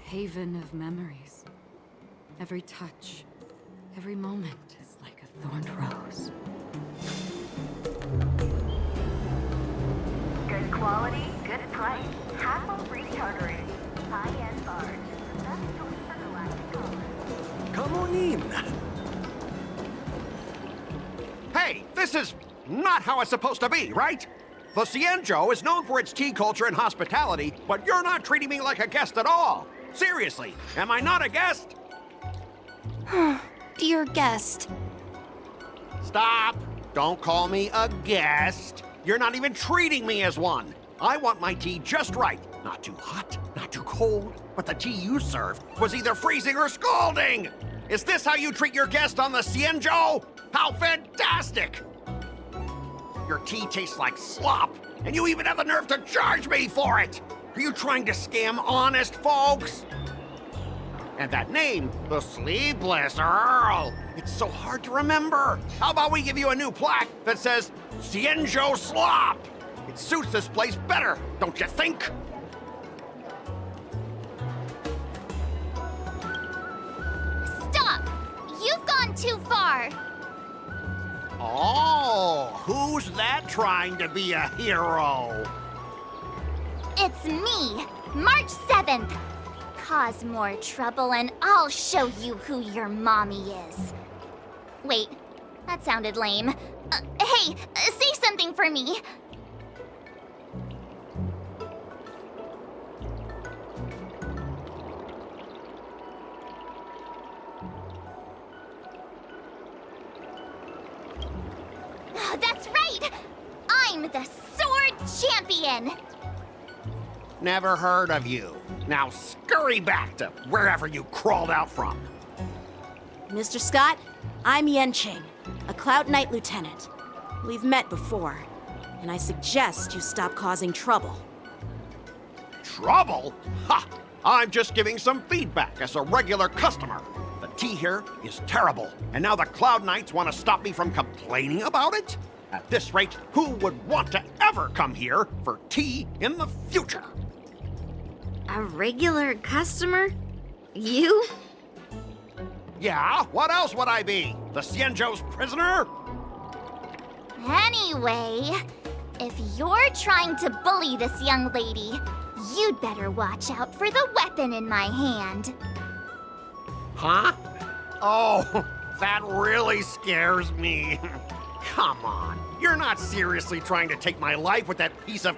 haven of memories. Every touch, every moment is like a thorned rose. Good quality, good price. Hassle-free chartering. High-end bars. The best choice for galactic commerce. Come on in. Hey, this is not how it's supposed to be, right? The Cienjo is known for its tea culture and hospitality, but you're not treating me like a guest at all. Seriously, am I not a guest? Dear guest. Stop! Don't call me a guest. You're not even treating me as one. I want my tea just right. Not too hot, not too cold, but the tea you served was either freezing or scalding. Is this how you treat your guest on the Cienjo? How fantastic! Your tea tastes like slop, and you even have the nerve to charge me for it! Are you trying to scam honest folks? And that name, the Sleepless Earl, it's so hard to remember. How about we give you a new plaque that says, Cienjo Slop? It suits this place better, don't you think? Stop! You've gone too far. Oh, who's that trying to be a hero? It's me, March 7th. Cause more trouble and I'll show you who your mommy is. Wait, that sounded lame. Hey, say something for me. That's right! I'm the Sword Champion! Never heard of you. Now scurry back to wherever you crawled out from. Mr. Scott, I'm Yenching, a Cloud Knight Lieutenant. We've met before, and I suggest you stop causing trouble. Trouble? Ha! I'm just giving some feedback as a regular customer. The tea here is terrible, and now the Cloud Knights want to stop me from complaining about it? At this rate, who would want to ever come here for tea in the future? A regular customer? You? Yeah, what else would I be? The Cienjo's prisoner? Anyway, if you're trying to bully this young lady, you'd better watch out for the weapon in my hand. Huh? Oh, that really scares me. Come on, you're not seriously trying to take my life with that piece of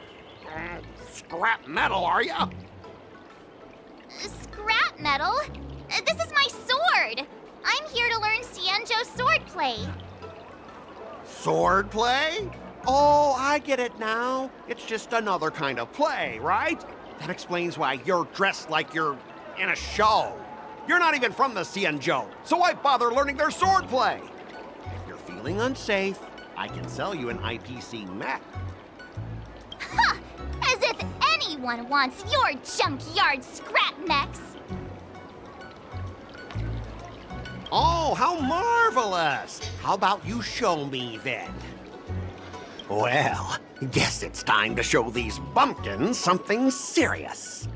scrap metal, are you? Scrap metal? This is my sword! I'm here to learn Cienjo swordplay. Swordplay? Oh, I get it now. It's just another kind of play, right? That explains why you're dressed like you're in a show. You're not even from the Cienjo, so why bother learning their swordplay? If you're feeling unsafe, I can sell you an IPC mech. Ha! As if anyone wants your junkyard scrap mechs! Oh, how marvelous! How about you show me then? Well, guess it's time to show these bumpkins something serious.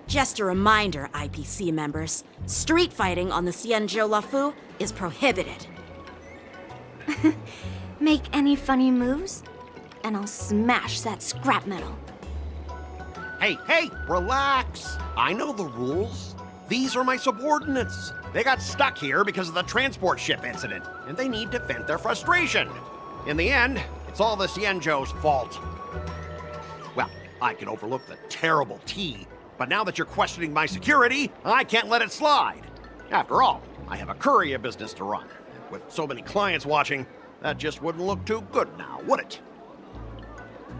Just a reminder, IPC members, street fighting on the Cienjo Lafu is prohibited. Make any funny moves, and I'll smash that scrap metal. Hey, relax. I know the rules. These are my subordinates. They got stuck here because of the transport ship incident, and they need to vent their frustration. In the end, it's all the Cienjo's fault. Well, I can overlook the terrible tea, but now that you're questioning my security, I can't let it slide. After all, I have a courier business to run. With so many clients watching, that just wouldn't look too good now, would it?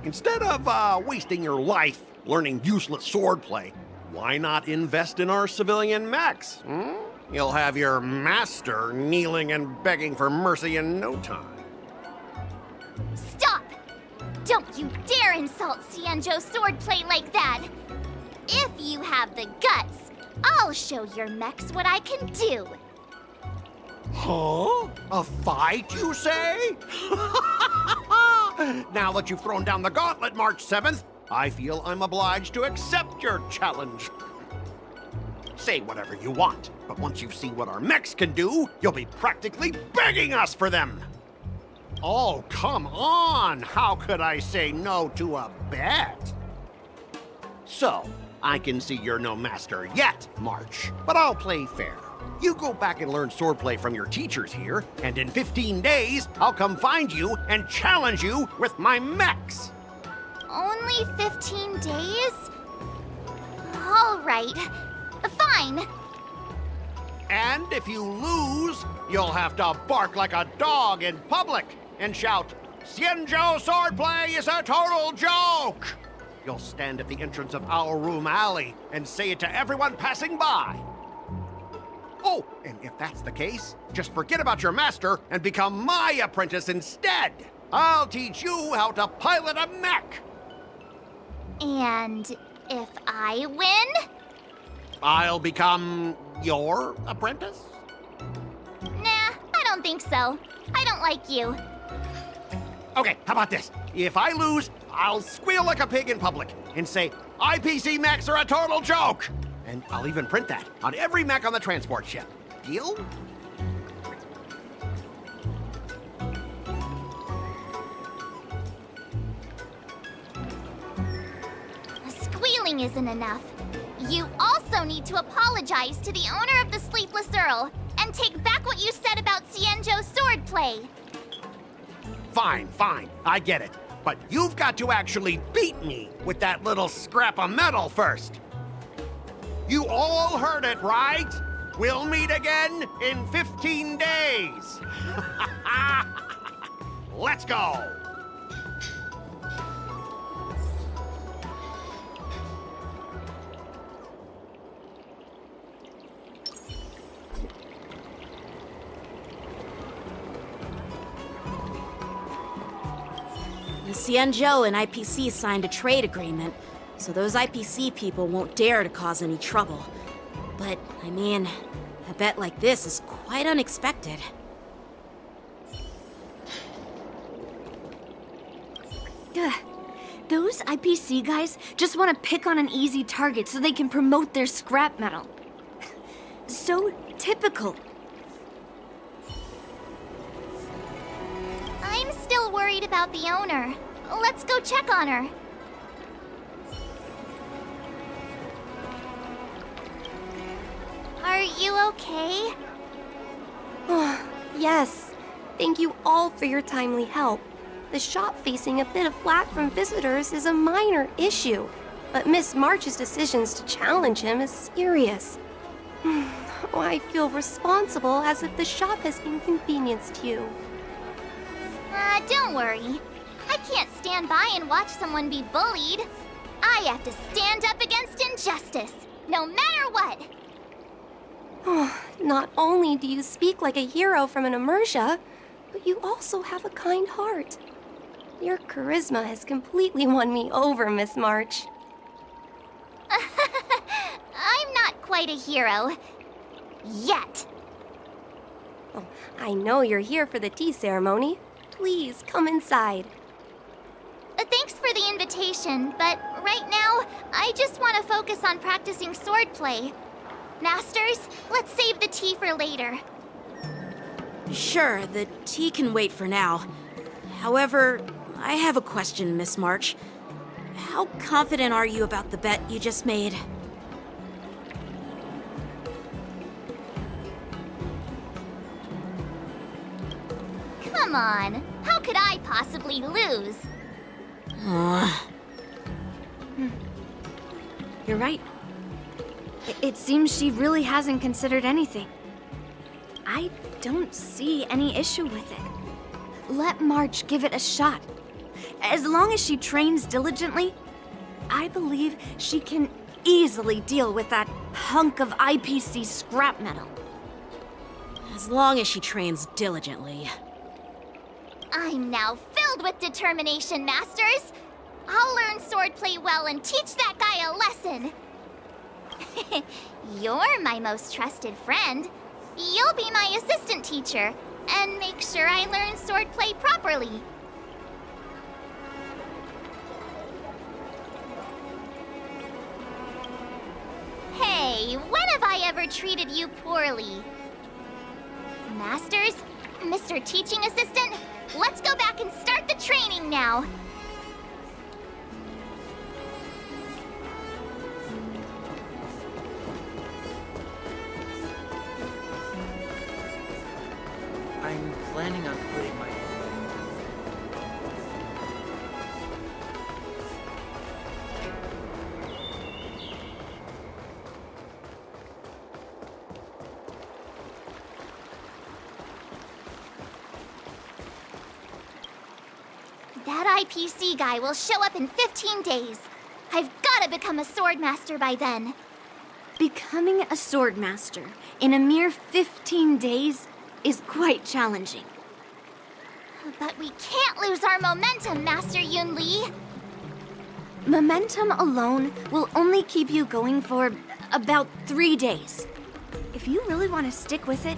Instead of wasting your life learning useless swordplay, why not invest in our civilian mechs? You'll have your master kneeling and begging for mercy in no time. Stop! Don't you dare insult Cienjo swordplay like that! If you have the guts, I'll show your mechs what I can do. Huh? A fight, you say? Now that you've thrown down the gauntlet, March 7th, I feel I'm obliged to accept your challenge. Say whatever you want, but once you see what our mechs can do, you'll be practically begging us for them. Oh, come on! How could I say no to a bet? So, I can see you're no master yet, March, but I'll play fair. You go back and learn swordplay from your teachers here, and in 15 days, I'll come find you and challenge you with my mechs. Only 15 days? All right. Fine. And if you lose, you'll have to bark like a dog in public and shout, "Xianzhou swordplay is a total joke!" You'll stand at the entrance of our room alley and say it to everyone passing by. Oh, and if that's the case, just forget about your master and become my apprentice instead. I'll teach you how to pilot a mech. And if I win? I'll become your apprentice? Nah, I don't think so. I don't like you. Okay, how about this? If I lose, I'll squeal like a pig in public and say, IPC mechs are a total joke! And I'll even print that on every mech on the transport ship. Deal? Squealing isn't enough. You also need to apologize to the owner of the Sleepless Earl and take back what you said about Xianzhou swordplay. Fine, fine, I get it. But you've got to actually beat me with that little scrap of metal first. You all heard it, right? We'll meet again in 15 days. Let's go. The Xianzhou and IPC signed a trade agreement, so those IPC people won't dare to cause any trouble. But, I mean, a bet like this is quite unexpected. Ugh. Those IPC guys just want to pick on an easy target so they can promote their scrap metal. So typical. I'm still worried about the owner. Let's go check on her. Are you okay? Yes. Thank you all for your timely help. The shop facing a bit of flack from visitors is a minor issue, but Miss March's decisions to challenge him is serious. I feel responsible as if the shop has inconvenienced you. Don't worry. I can't stand by and watch someone be bullied. I have to stand up against injustice, no matter what. Not only do you speak like a hero from an immersia, but you also have a kind heart. Your charisma has completely won me over, Miss March. I'm not quite a hero. Yet. Oh, I know you're here for the tea ceremony. Please, come inside. Thanks for the invitation, but right now, I just want to focus on practicing swordplay. Masters, let's save the tea for later. Sure, the tea can wait for now. However, I have a question, Miss March. How confident are you about the bet you just made? Come on, how could I possibly lose? You're right. It seems she really hasn't considered anything. I don't see any issue with it. Let March give it a shot. As long as she trains diligently, I believe she can easily deal with that hunk of IPC scrap metal. As long as she trains diligently. I'm now filled with determination, Masters. I'll learn swordplay well and teach that guy a lesson. You're my most trusted friend. You'll be my assistant teacher and make sure I learn swordplay properly. Hey, when have I ever treated you poorly? Masters? Mr. Teaching Assistant? Let's go back and start the training now! I'm planning on putting my... That IPC guy will show up in 15 days. I've gotta become a sword master by then. Becoming a sword master in a mere 15 days is quite challenging. But we can't lose our momentum, Master Yun Li. Momentum alone will only keep you going for about 3 days. If you really want to stick with it,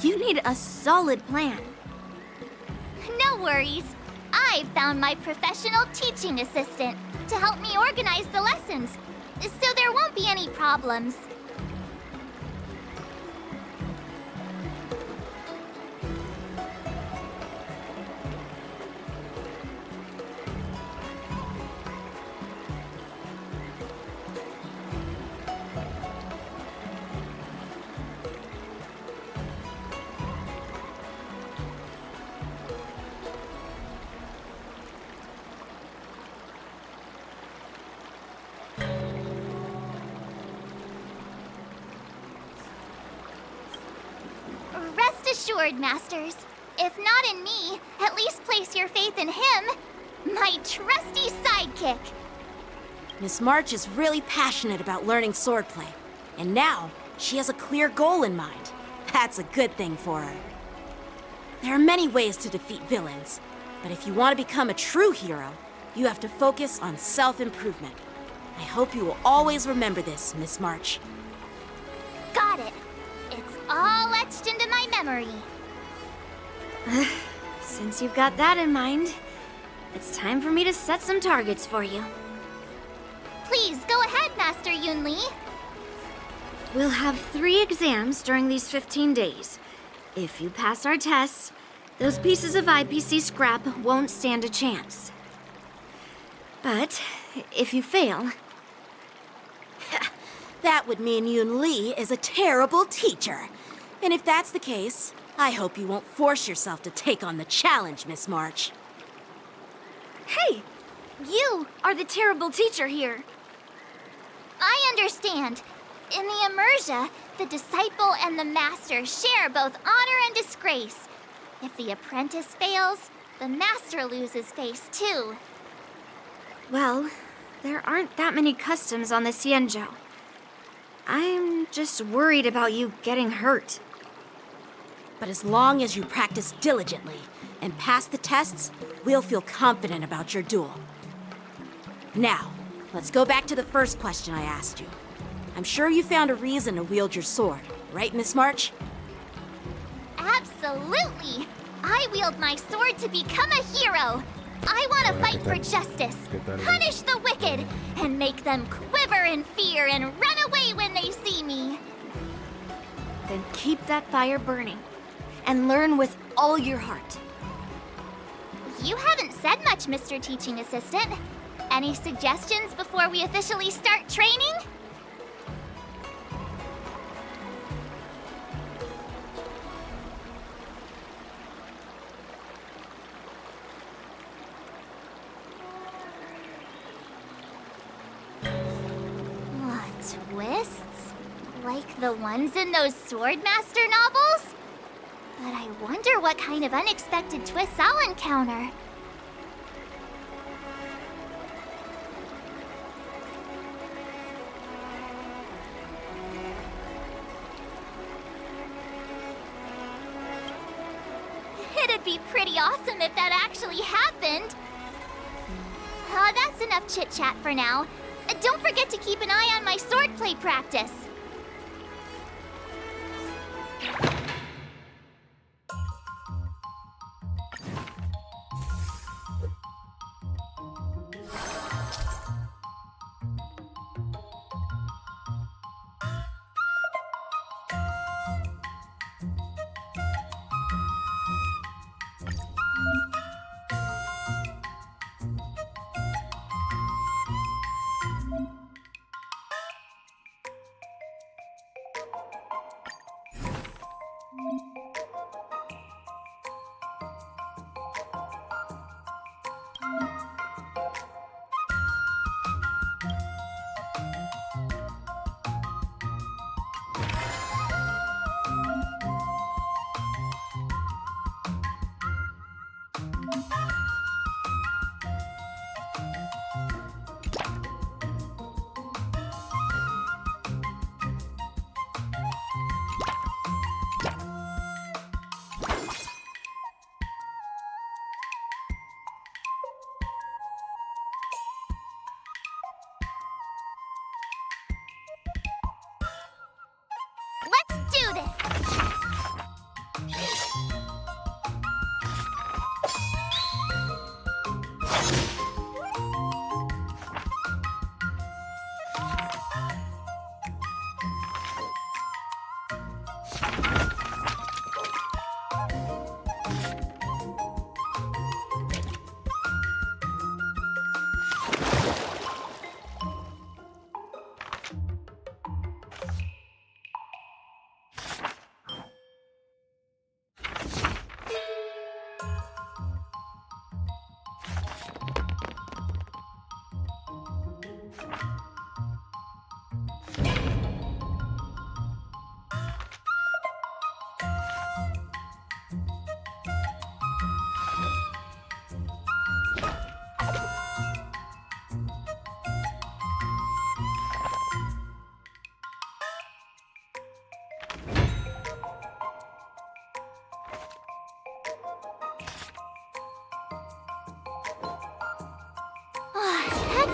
you need a solid plan. No worries. I found my professional teaching assistant to help me organize the lessons, so there won't be any problems. Rest assured, Masters. If not in me, at least place your faith in him, my trusty sidekick. Miss March is really passionate about learning swordplay, and now she has a clear goal in mind. That's a good thing for her. There are many ways to defeat villains, but if you want to become a true hero, you have to focus on self-improvement. I hope you will always remember this, Miss March. Got it. It's all etched into my memory. Since you've got that in mind, it's time for me to set some targets for you. Please, go ahead, Master Yun Li. We'll have 3 exams during these 15 days. If you pass our tests, those pieces of IPC scrap won't stand a chance. But if you fail... That would mean Yun Li is a terrible teacher. And if that's the case, I hope you won't force yourself to take on the challenge, Miss March. Hey! You are the terrible teacher here. I understand. In the Immersia, the disciple and the master share both honor and disgrace. If the apprentice fails, the master loses face too. Well, there aren't that many customs on the Xianzhou. I'm just worried about you getting hurt. But as long as you practice diligently and pass the tests, we'll feel confident about your duel. Now, let's go back to the first question I asked you. I'm sure you found a reason to wield your sword, right, Miss March? Absolutely! I wield my sword to become a hero! I want to fight for justice, punish the wicked, and make them quiver in fear and run away when they see me! Then keep that fire burning, and learn with all your heart. You haven't said much, Mr. Teaching Assistant. Any suggestions before we officially start training? Twists? Like the ones in those Swordmaster novels? But I wonder what kind of unexpected twists I'll encounter. It'd be pretty awesome if that actually happened. That's enough chit-chat for now. Don't forget to keep an eye on my swordplay practice.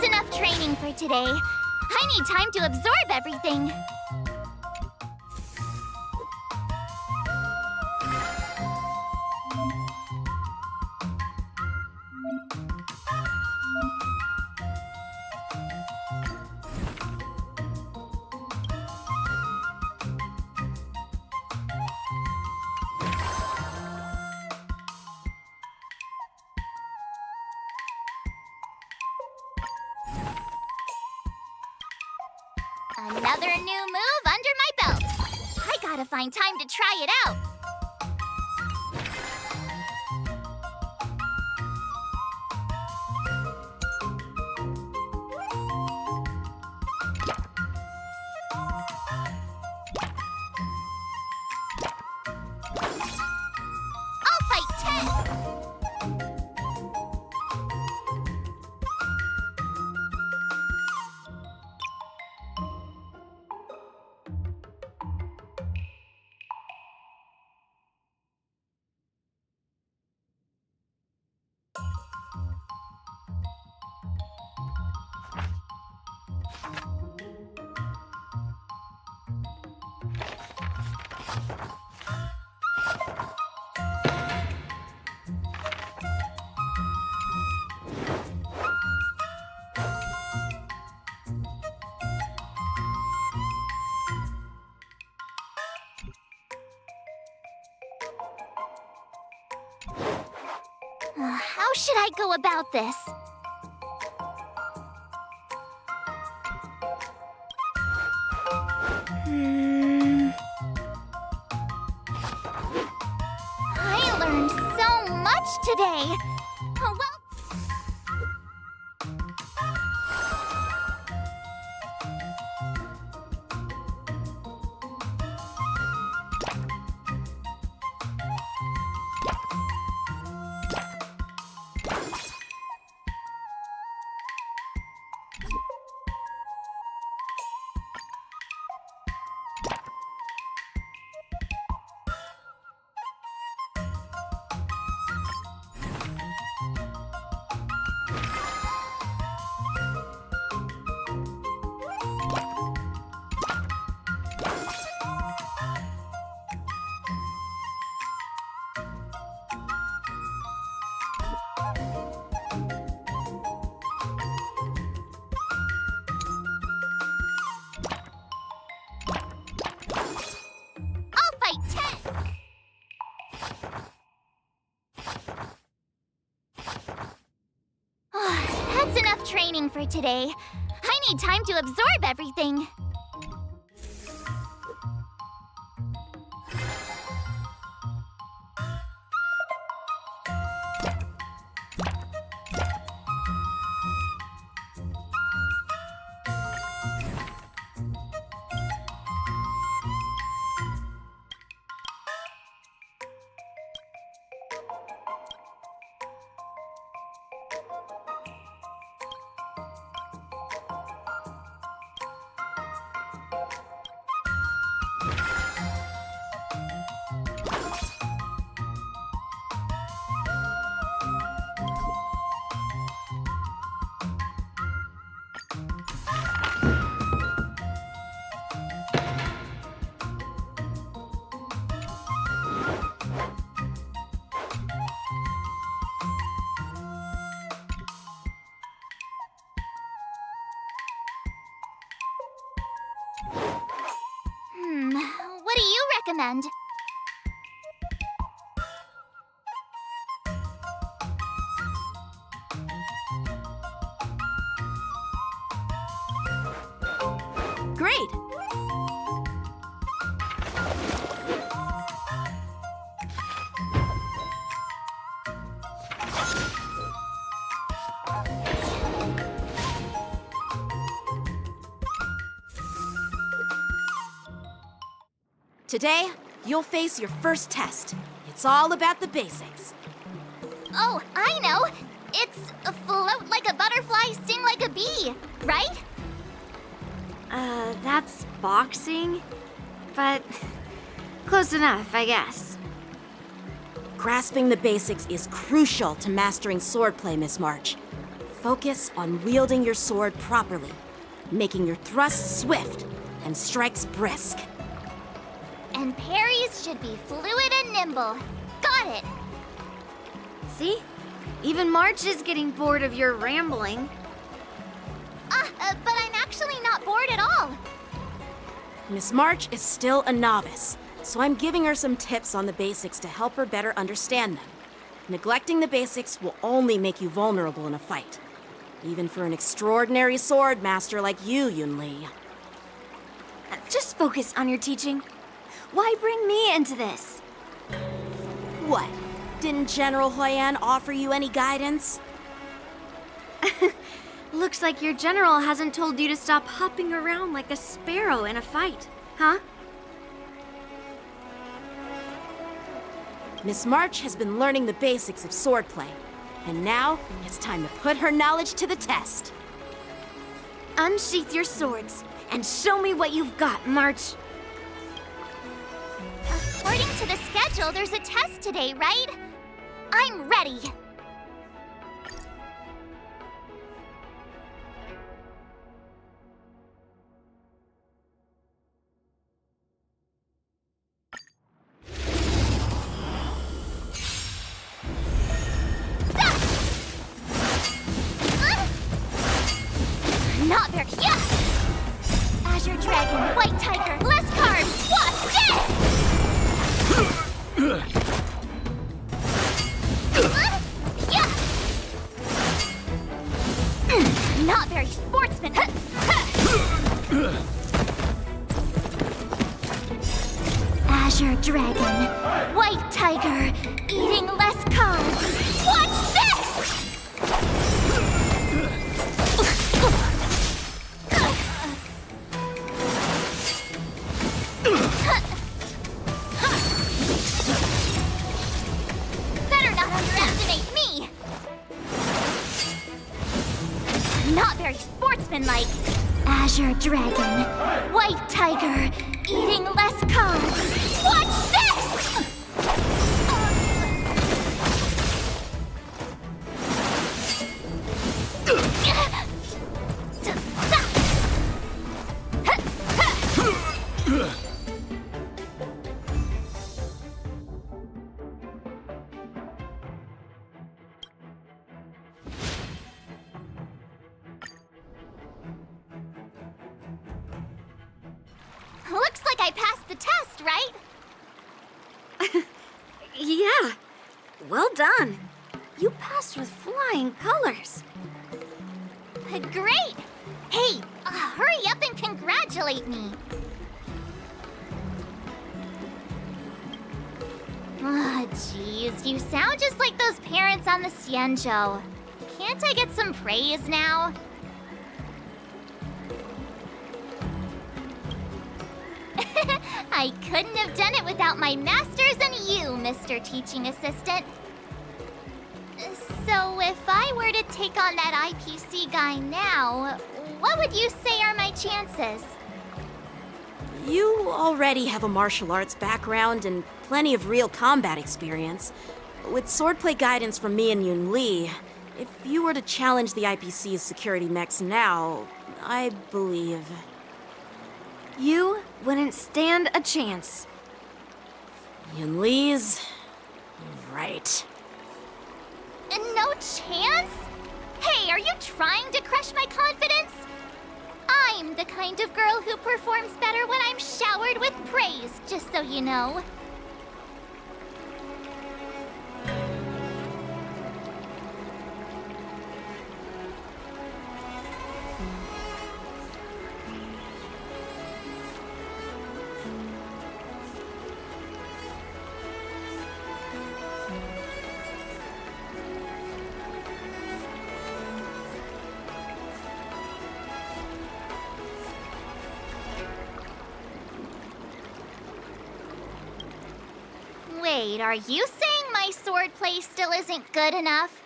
enough training for today. I need time to absorb everything. Another new move under my belt. I gotta find time to try it out. I'll fight 10. How should I go about this? I learned so much today. Oh, well. That's enough training for today. I need time to absorb everything. What do you recommend? Great! Today, you'll face your first test. It's all about the basics. Oh, I know! It's float like a butterfly, sting like a bee, right? That's boxing? But close enough, I guess. Grasping the basics is crucial to mastering swordplay, Miss March. focus on wielding your sword properly, making your thrusts swift and strikes brisk. And parries should be fluid and nimble. Got it! See? Even March is getting bored of your rambling. But I'm actually not bored at all. Miss March is still a novice, so I'm giving her some tips on the basics to help her better understand them. Neglecting the basics will only make you vulnerable in a fight, even for an extraordinary sword master like you, Yunli. Just focus on your teaching. Why bring me into this? What? Didn't General Huyan offer you any guidance? Looks like your general hasn't told you to stop hopping around like a sparrow in a fight, huh? Miss March has been learning the basics of swordplay, and now it's time to put her knowledge to the test. Unsheath your swords and show me what you've got, March. According to the schedule, there's a test today, right? I'm ready. Not very. Yeah! Azure Dragon, White Tiger, less carbs. Watch this! Not very sportsman. Azure Dragon, White Tiger, eating less carbs. Watch this! Better not underestimate me! Not very sportsmanlike. Azure Dragon, White Tiger, eating less carbs. Watch this! Looks like I passed the test, right? Yeah, well done. You passed with flying colors. Great! Hey, hurry up and congratulate me. Jeez, you sound just like those parents on the Xianzhou. Can't I get some praise now? I couldn't have done it without my masters and you, Mr. Teaching Assistant. So if I were to take on that IPC guy now, what would you say are my chances? You already have a martial arts background and plenty of real combat experience. With swordplay guidance from me and Yunli, if you were to challenge the IPC's security mechs now, I believe... You wouldn't stand a chance. Yunli's... right. No chance? Hey, are you trying to crush my confidence? I'm the kind of girl who performs better when I'm showered with praise, just so you know. Wait, are you saying my swordplay still isn't good enough?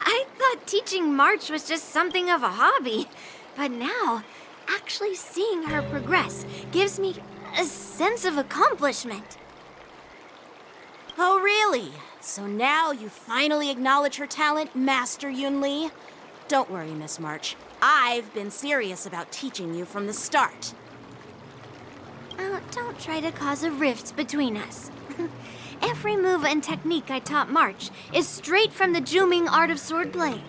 I thought teaching March was just something of a hobby, but now, actually seeing her progress gives me a sense of accomplishment. Oh, really? So now you finally acknowledge her talent, Master Yunli? Don't worry, Miss March. I've been serious about teaching you from the start. Oh, don't try to cause a rift between us. Every move and technique I taught March is straight from the Juming art of swordplay.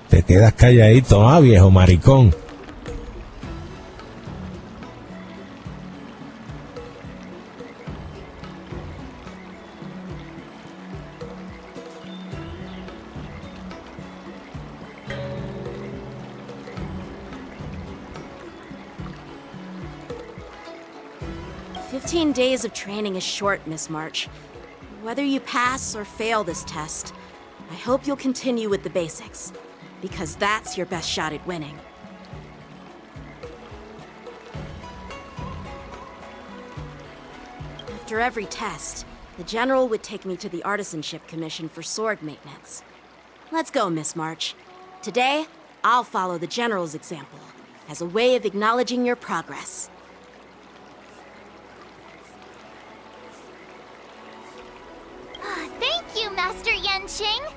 Te quedas calladito, viejo maricón. "15 days of training is short, Miss March. Whether you pass or fail this test, I hope you'll continue with the basics, because that's your best shot at winning." After every test, the General would take me to the Artisanship Commission for sword maintenance. Let's go, Miss March. Today, I'll follow the General's example as a way of acknowledging your progress. Thank you, Master Yanqing.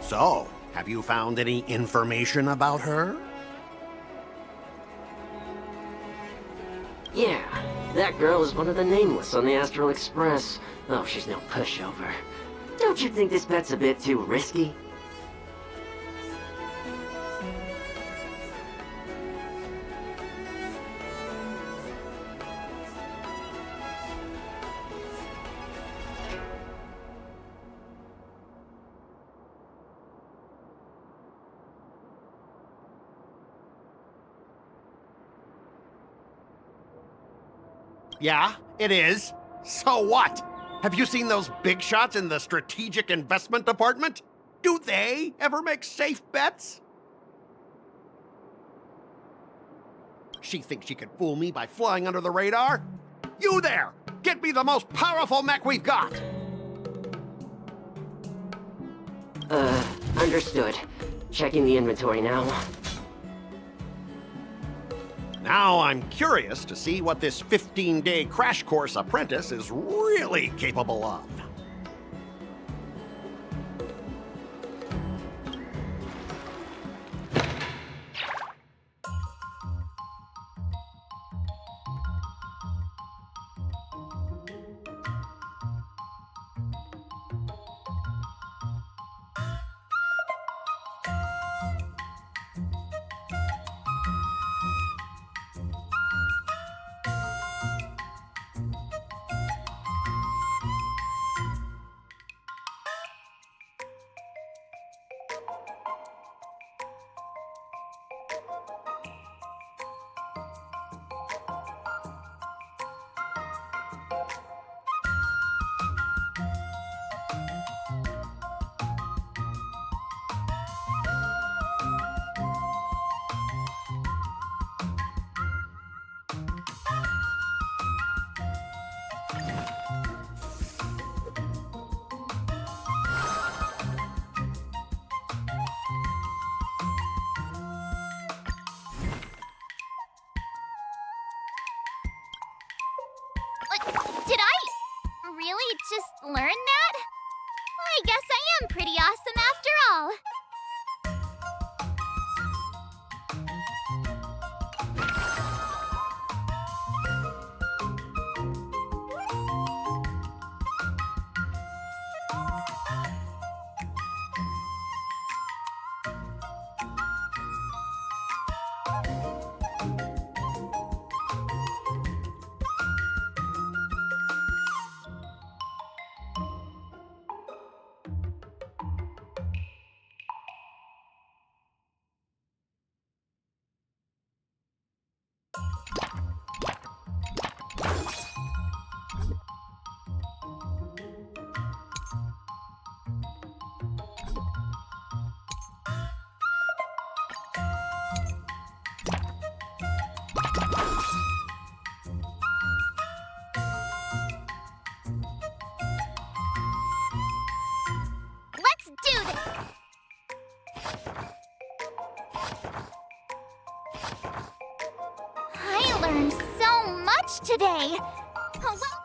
So, have you found any information about her? Yeah, that girl is one of the nameless on the Astral Express. Oh, she's no pushover. Don't you think this bet's a bit too risky? Yeah, it is. So what? Have you seen those big shots in the strategic investment department? Do they ever make safe bets? She thinks she can fool me by flying under the radar? You there! Get me the most powerful mech we've got! Understood. Checking the inventory now. Now I'm curious to see what this 15-day crash course apprentice is really capable of. Did I really just learn that? I guess I am pretty awesome after all. much today. Oh, well.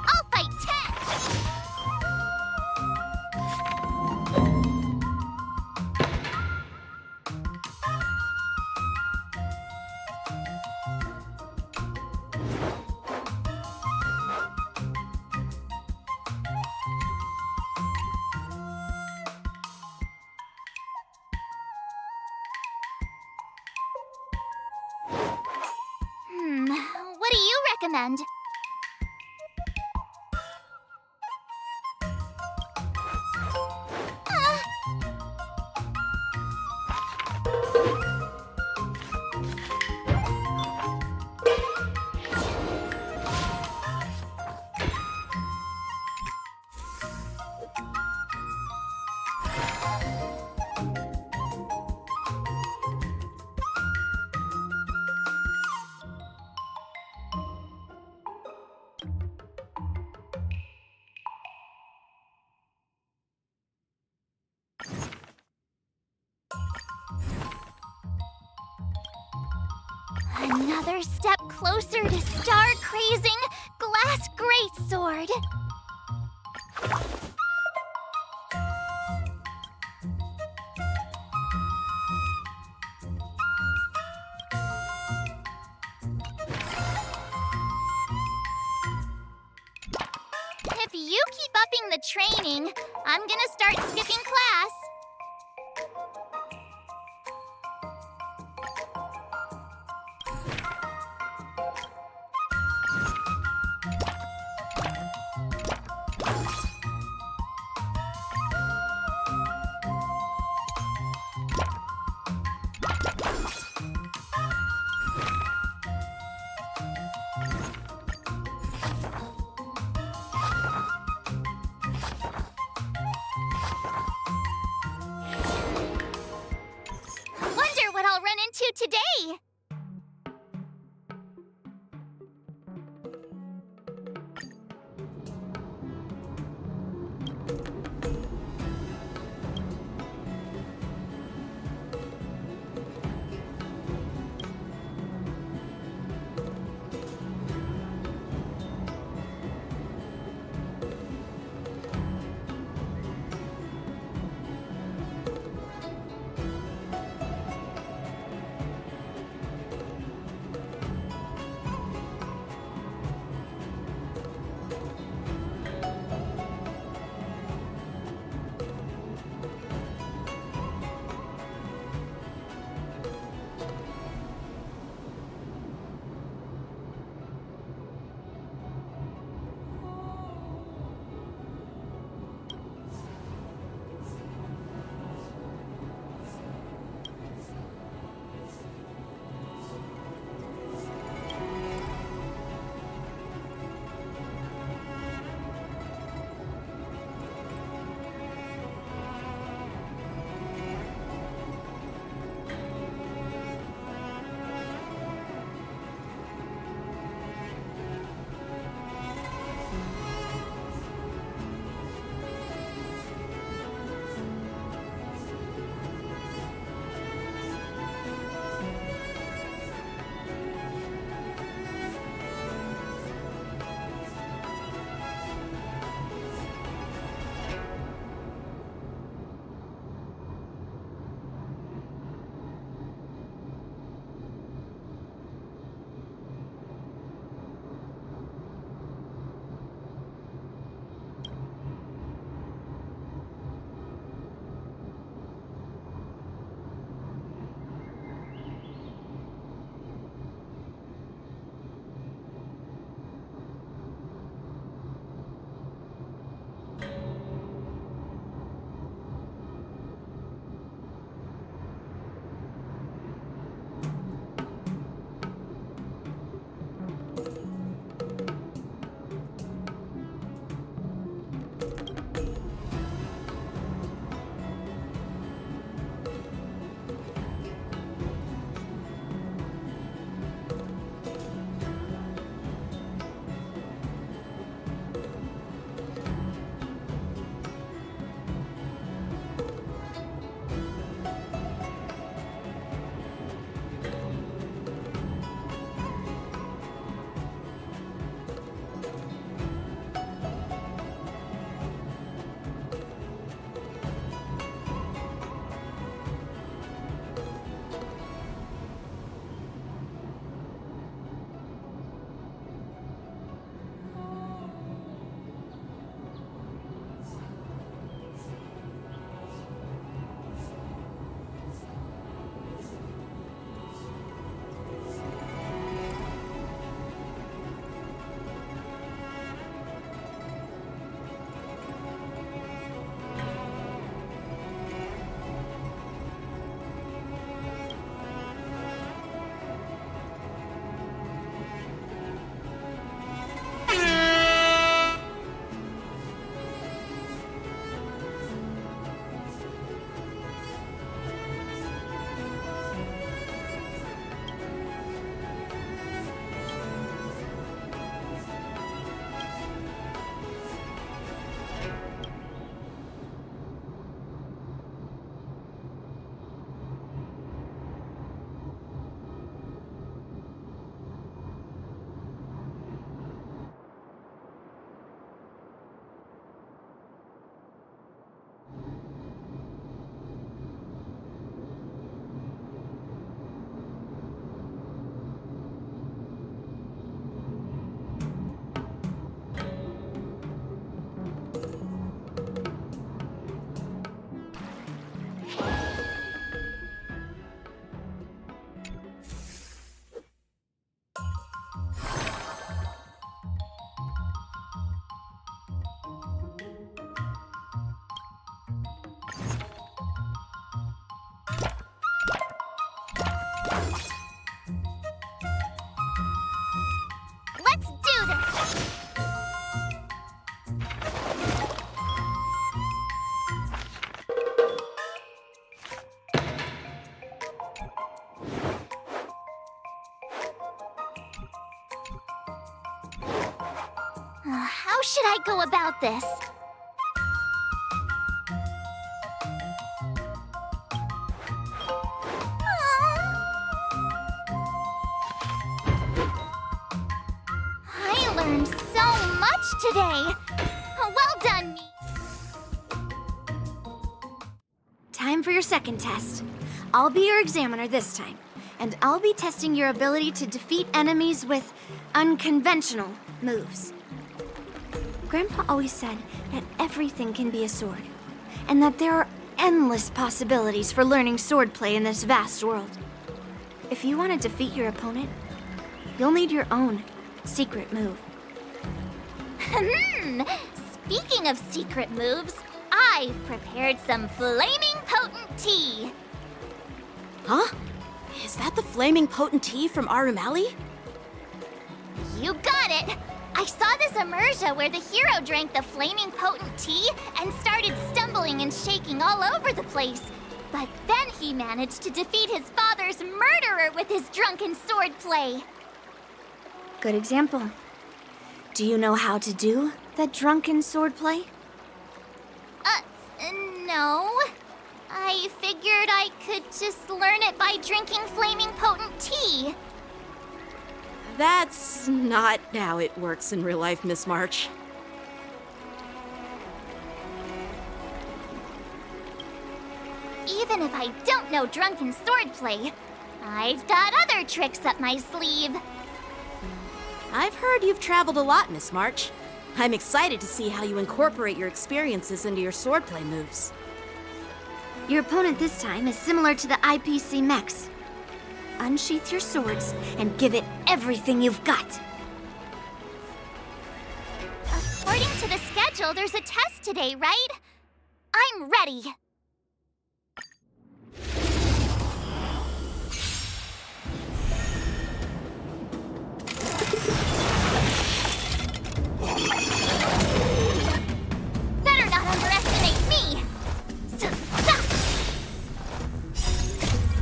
I'll fight 10! What do you recommend? Another step closer to star-crazing glass greatsword. If you keep upping the training, I'm gonna start skipping class. Wonder what I'll run into today. How should I go about this? I learned so much today. Well done, me. Time for your second test. I'll be your examiner this time, and I'll be testing your ability to defeat enemies with unconventional moves. Grandpa always said that everything can be a sword, and that there are endless possibilities for learning swordplay in this vast world. If you want to defeat your opponent, you'll need your own secret move. Speaking of secret moves, I've prepared some flaming potent tea. Huh? Is that the flaming potent tea from Arumali? You got it! I saw this immersion where the hero drank the flaming potent tea and started stumbling and shaking all over the place. But then he managed to defeat his father's murderer with his drunken swordplay. Good example. Do you know how to do the drunken swordplay? No. I figured I could just learn it by drinking flaming potent tea. That's not how it works in real life, Miss March. Even if I don't know drunken swordplay, I've got other tricks up my sleeve. I've heard you've traveled a lot, Miss March. I'm excited to see how you incorporate your experiences into your swordplay moves. Your opponent this time is similar to the IPC mechs. Unsheath your swords and give it everything you've got. According to the schedule, there's a test today, right? I'm ready. Better not underestimate me!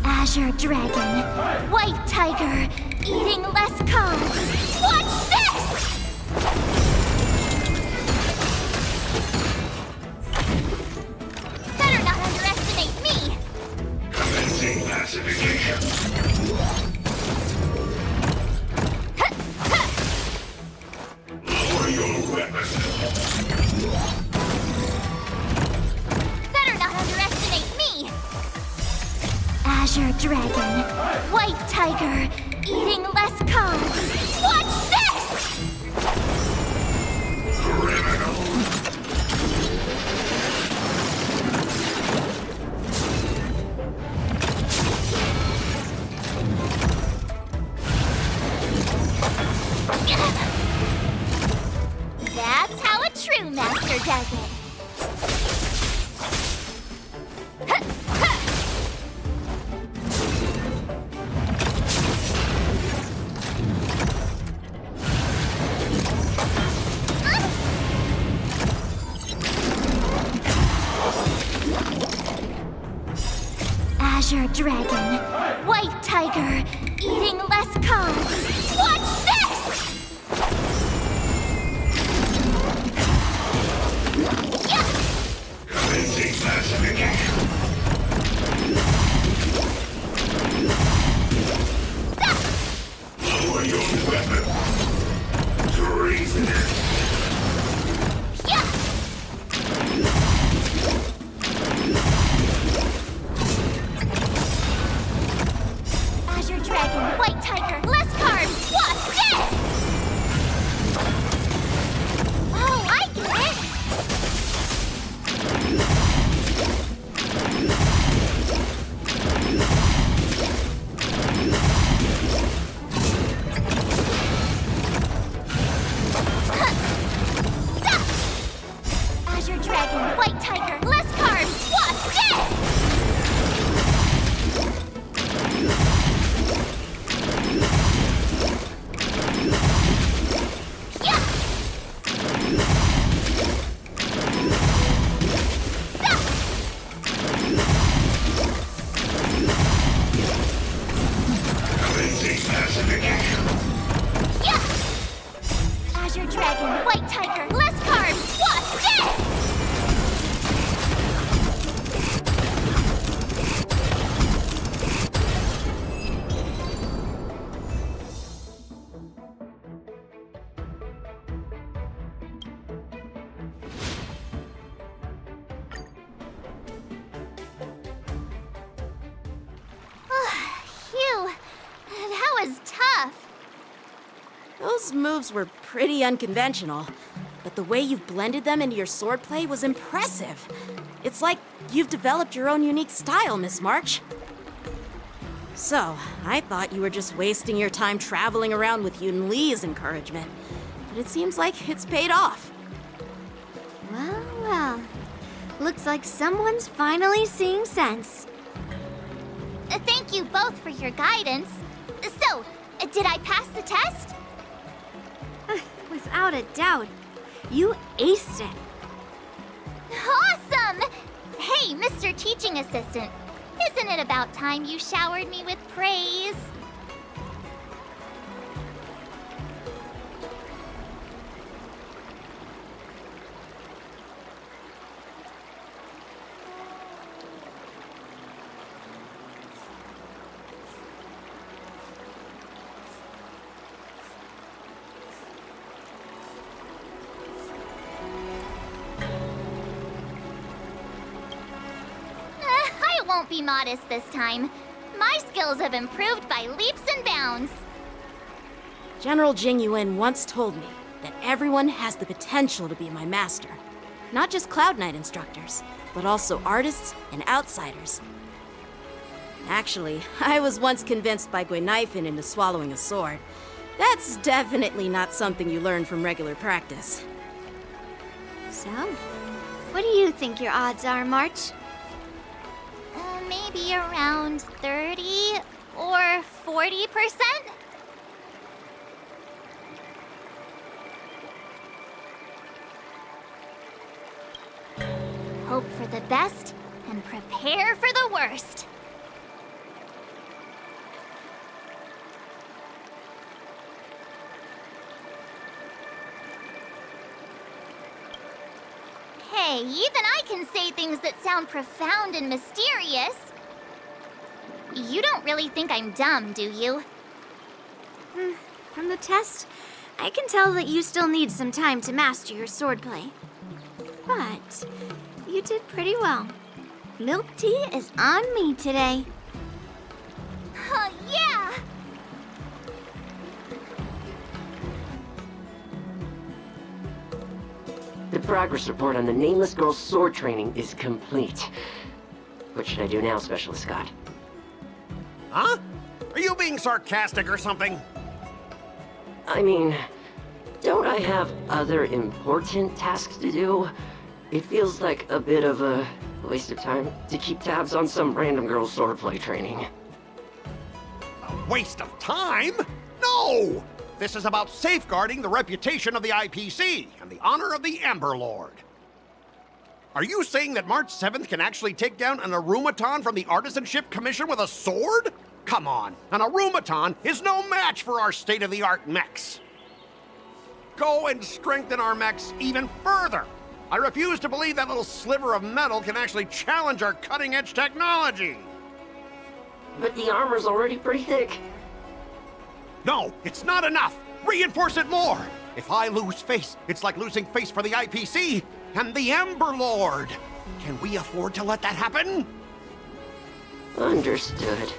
Azure Dragon, White Tiger, eating less carbs. Watch this! Better not underestimate me! Commencing pacification. Lower your weapon. Better not underestimate me! Azure Dragon, White Tiger, eating less carbs. Watch this! Criminal. That's how a true master does it. Azure Dragon, White Tiger, eating less carbs. Watch this! Commencing pacification. Lower your weapon. Treasonous. Azure Dragon, White Tiger, less carbs. Watch this! Oh, I get it! Azure Dragon, White Tiger, less carbs. Watch this! Commencing pacification. Azure Dragon, White Tiger, less Those moves were pretty unconventional, but the way you've blended them into your swordplay was impressive. It's like you've developed your own unique style, Miss March. So, I thought you were just wasting your time traveling around with Yun Li's encouragement, but it seems like it's paid off. Well, well. Looks like someone's finally seeing sense. Thank you both for your guidance. So, did I pass the test? Without a doubt. You aced it. Awesome! Hey, Mr. Teaching Assistant, isn't it about time you showered me with praise? I won't be modest this time. My skills have improved by leaps and bounds. General Jingyuan once told me that everyone has the potential to be my master. Not just Cloud Knight instructors, but also artists and outsiders. Actually, I was once convinced by Guinaifen into swallowing a sword. That's definitely not something you learn from regular practice. So, what do you think your odds are, March? Maybe around 30 or 40%? Hope for the best and prepare for the worst. Hey, even I can say things that sound profound and mysterious. You don't really think I'm dumb, do you? From the test, I can tell that you still need some time to master your swordplay. But you did pretty well. Milk tea is on me today. Yeah! The progress report on the Nameless Girl's sword training is complete. What should I do now, Specialist Scott? Huh? Are you being sarcastic or something? I mean, don't I have other important tasks to do? It feels like a bit of a waste of time to keep tabs on some random girl's swordplay training. A waste of time? No! This is about safeguarding the reputation of the IPC and the honor of the Ember Lord. Are you saying that March 7th can actually take down an Arumaton from the Artisanship Commission with a sword? Come on, an Arumaton is no match for our state-of-the-art mechs. Go and strengthen our mechs even further. I refuse to believe that little sliver of metal can actually challenge our cutting-edge technology. But the armor's already pretty thick. No, it's not enough. Reinforce it more. If I lose face, it's like losing face for the IPC and the Ember Lord. Can we afford to let that happen? Understood.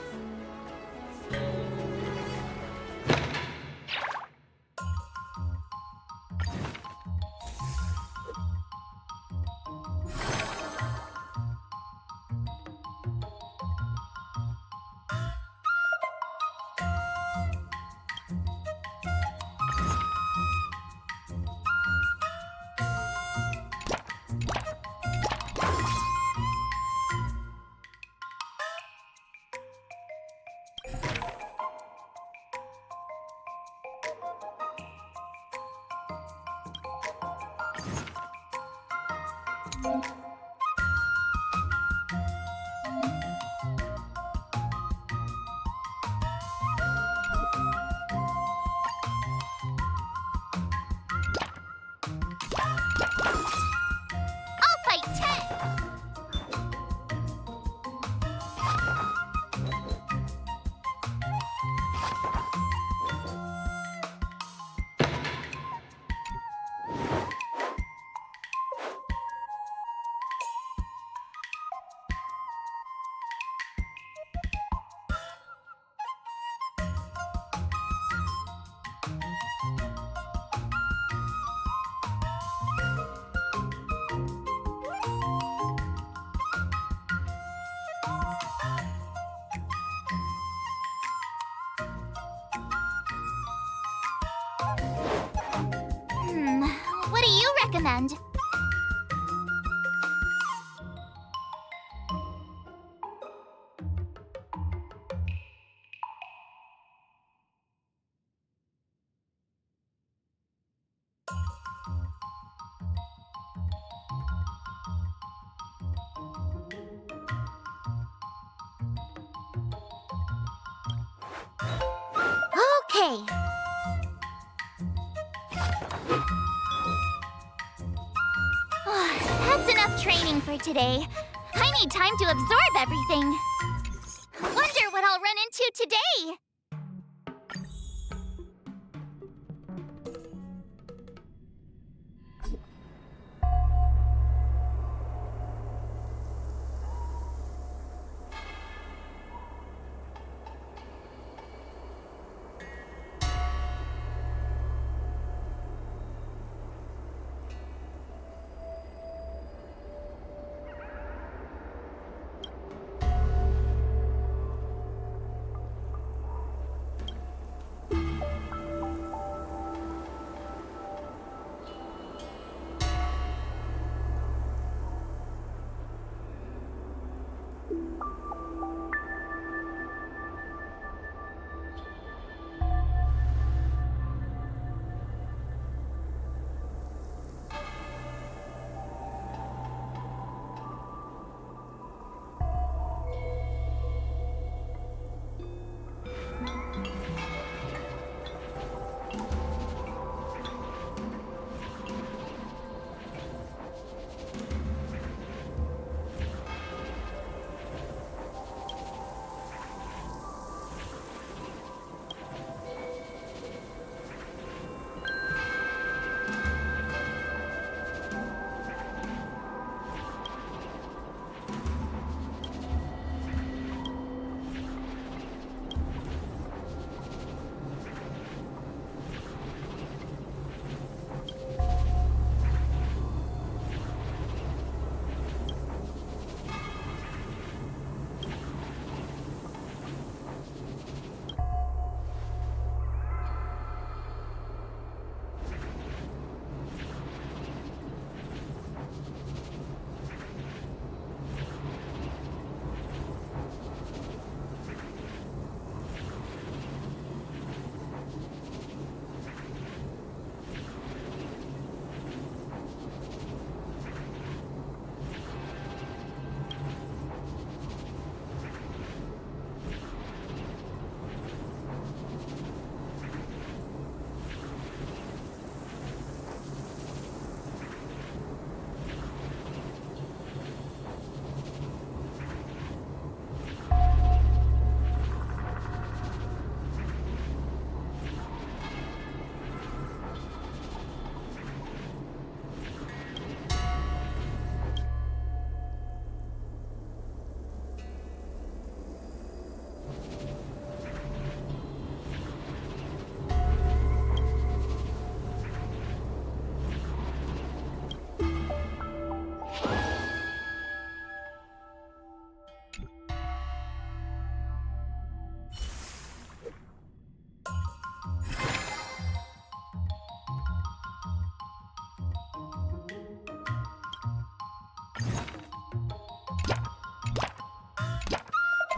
I'll fight 10! recommend. Okay. That's enough training for today. I need time to absorb everything. Wonder what I'll run into today.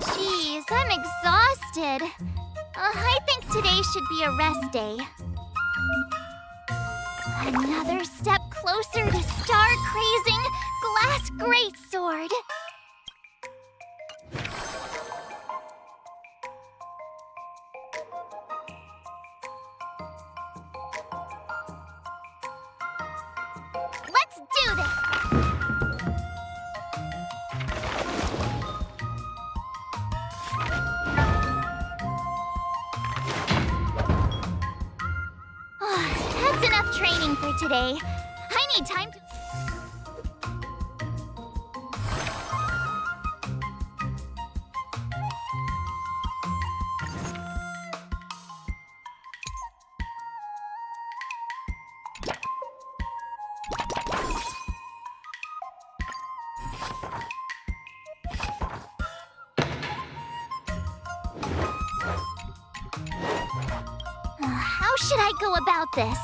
Jeez, I'm exhausted. I think today should be a rest day. Another step closer to star-crazing glass greatsword. Let's do this! That's enough training for today. I need time to... How should I go about this?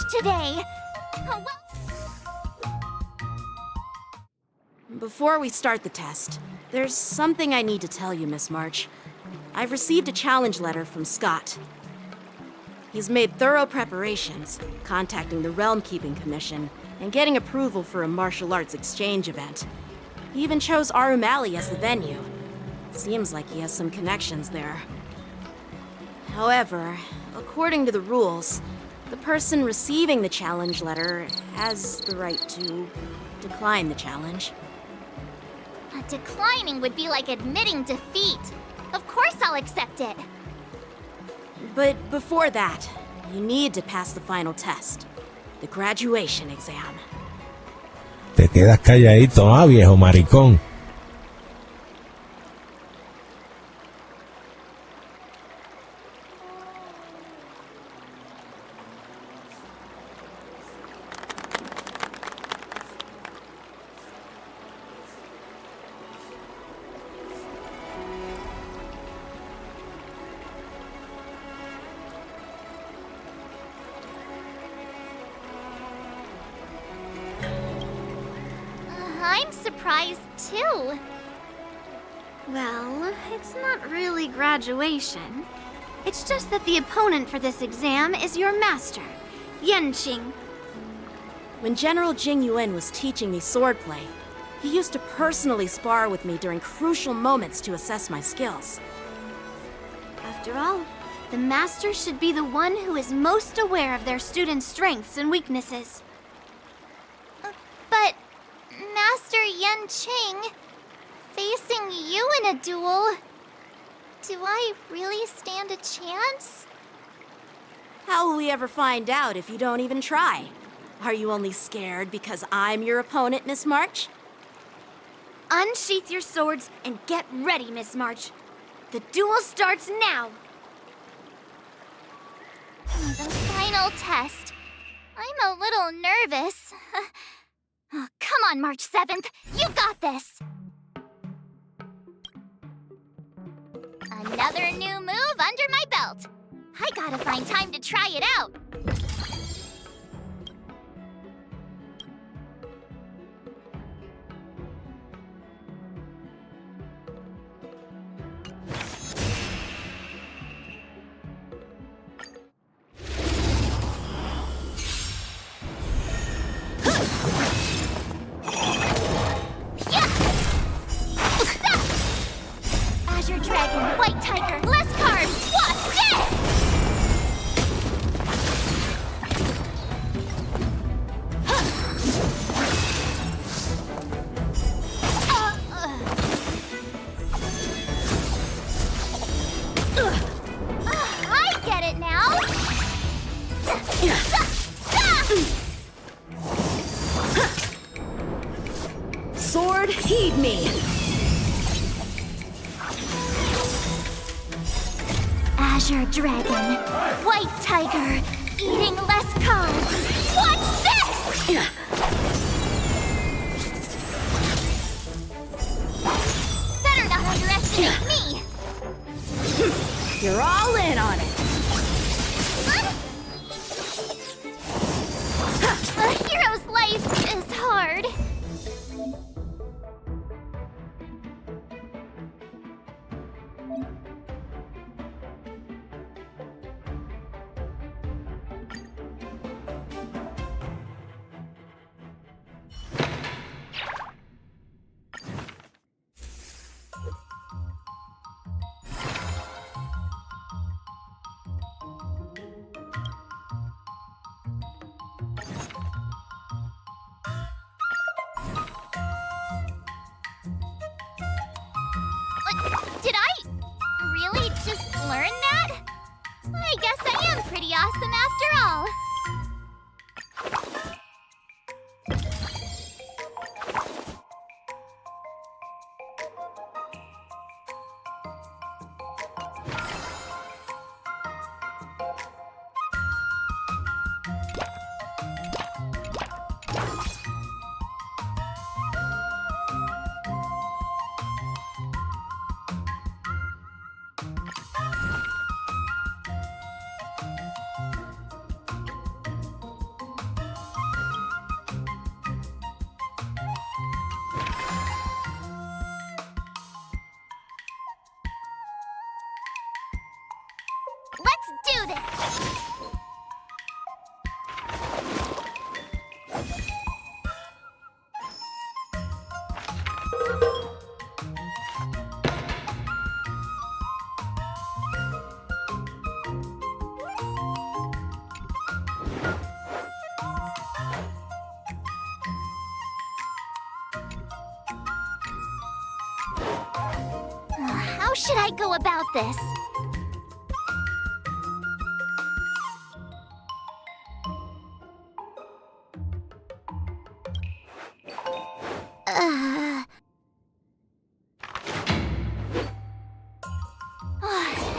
today. Oh, well. Before we start the test, there's something I need to tell you, Miss March. I've received a challenge letter from Scott. He's made thorough preparations, contacting the Realm Keeping Commission and getting approval for a martial arts exchange event. He even chose Arumali as the venue. Seems like he has some connections there. However, according to the rules, the person receiving the challenge letter has the right to decline the challenge. Declining would be like admitting defeat. Of course I'll accept it. But before that, you need to pass the final test, the graduation exam. Te quedas calladito, viejo maricón. I'm surprised too. Well, it's not really graduation. It's just that the opponent for this exam is your master, Yenqing. When General Jing Yuan was teaching me swordplay, he used to personally spar with me during crucial moments to assess my skills. After all, the master should be the one who is most aware of their students' strengths and weaknesses. But, Master Yenqing, facing you in a duel, do I really stand a chance? How will we ever find out if you don't even try? Are you only scared because I'm your opponent, Miss March? Unsheath your swords and get ready, Miss March. The duel starts now! The final test. I'm a little nervous. Oh, come on, March 7th. You got this! Another new move under my belt. I gotta find time to try it out. Azure Dragon, White Tiger, less carbs. Watch this! I get it now. Sword, heed me! Azure Dragon, White Tiger, eating less carbs. Watch this! Better not underestimate me. You're all in on it! A hero's life is hard. Did I really just learn that? I guess I am pretty awesome after all. should I go about this?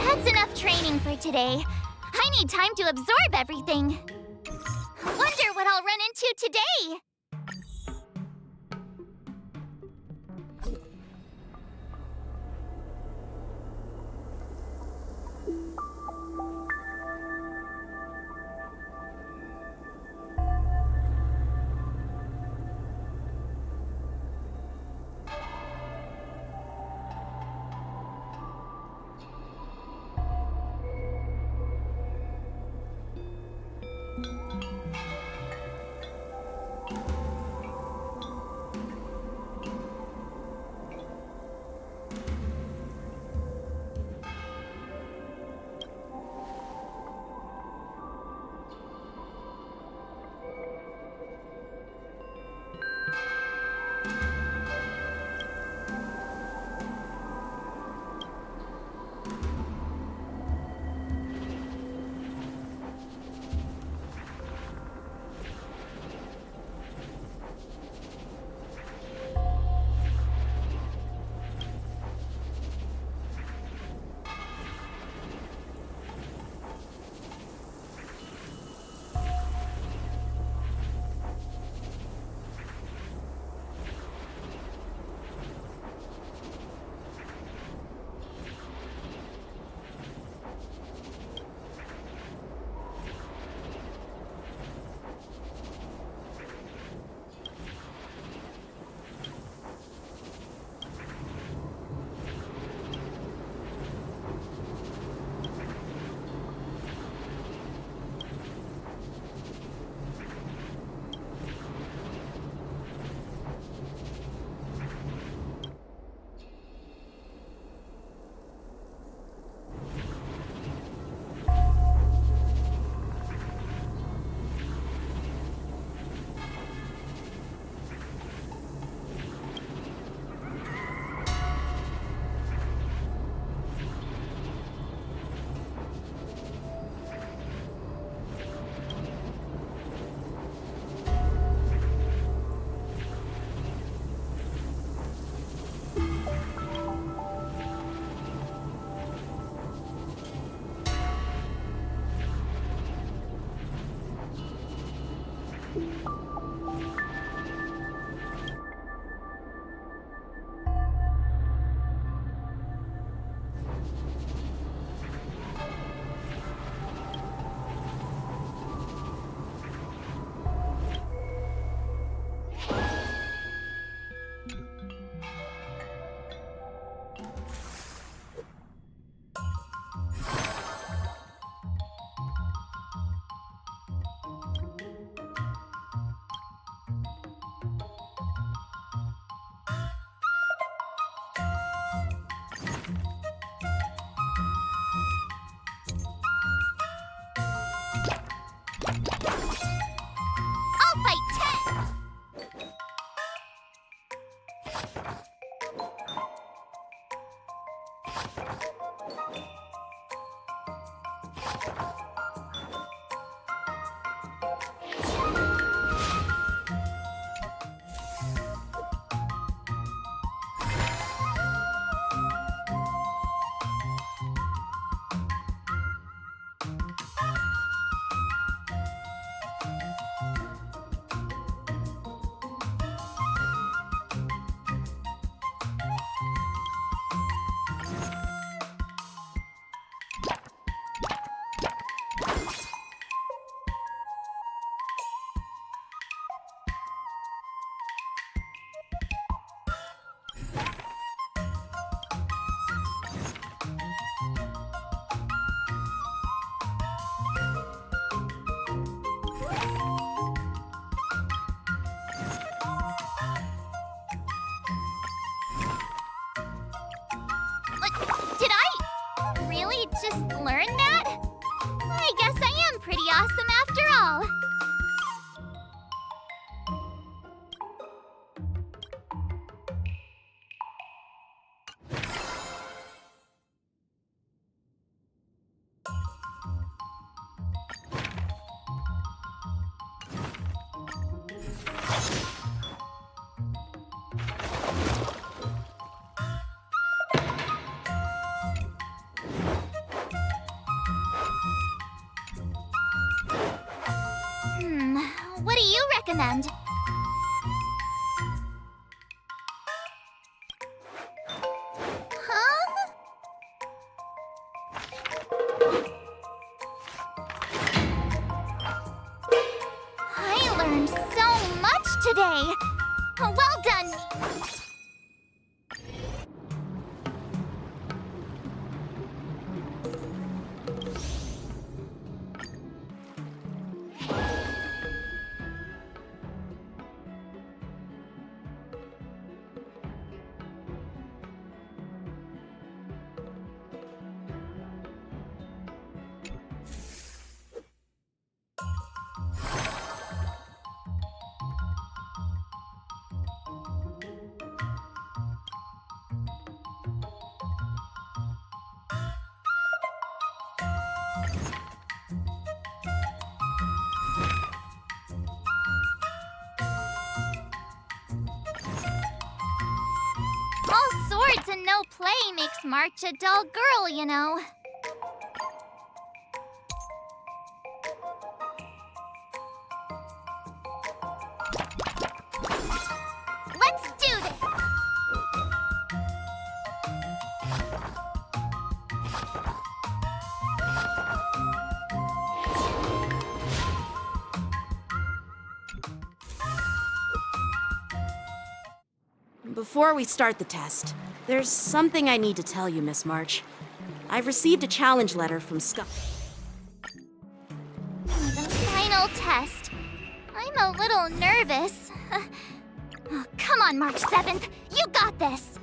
That's enough training for today. I need time to absorb everything. Wonder what I'll run into today. recommend. Huh? I learned so much today. Well done. All swords and no play makes March a dull girl, you know. Let's do this! Before we start the test, there's something I need to tell you, Miss March. I've received a challenge letter from Scott. The final test. I'm a little nervous. Oh, come on, March 7th. You got this!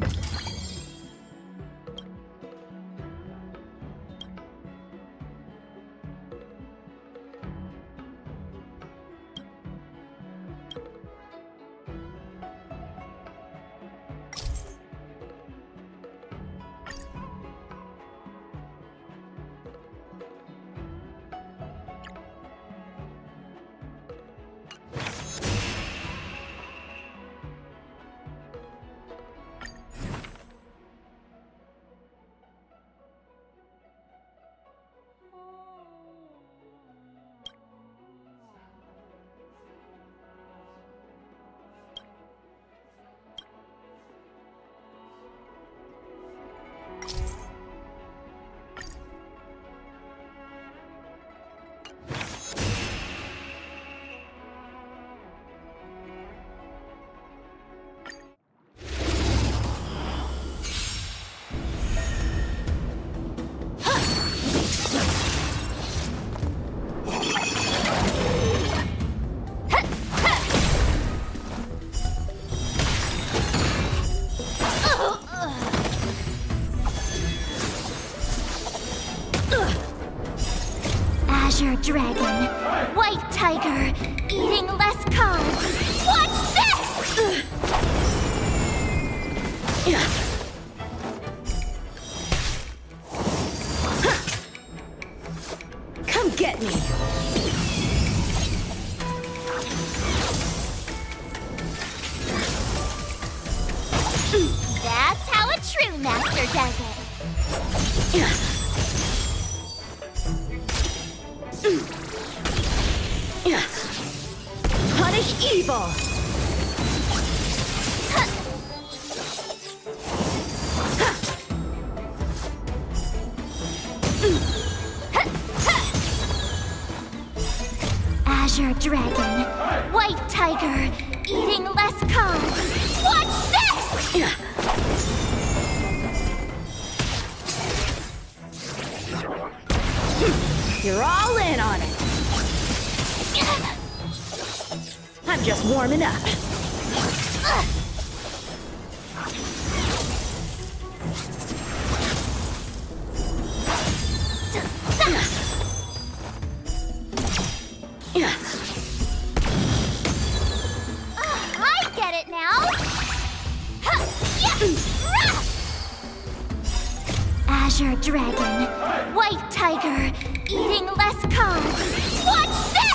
Azure Dragon, White Tiger, eating less carbs. Watch this! Come get me! That's how a true master does it. Punish evil! Azure Dragon, White Tiger, eating less carbs. Watch this! You're all in on it! I'm just warming up. I get it now. Azure Dragon, White Tiger, eating less carbs. Watch this!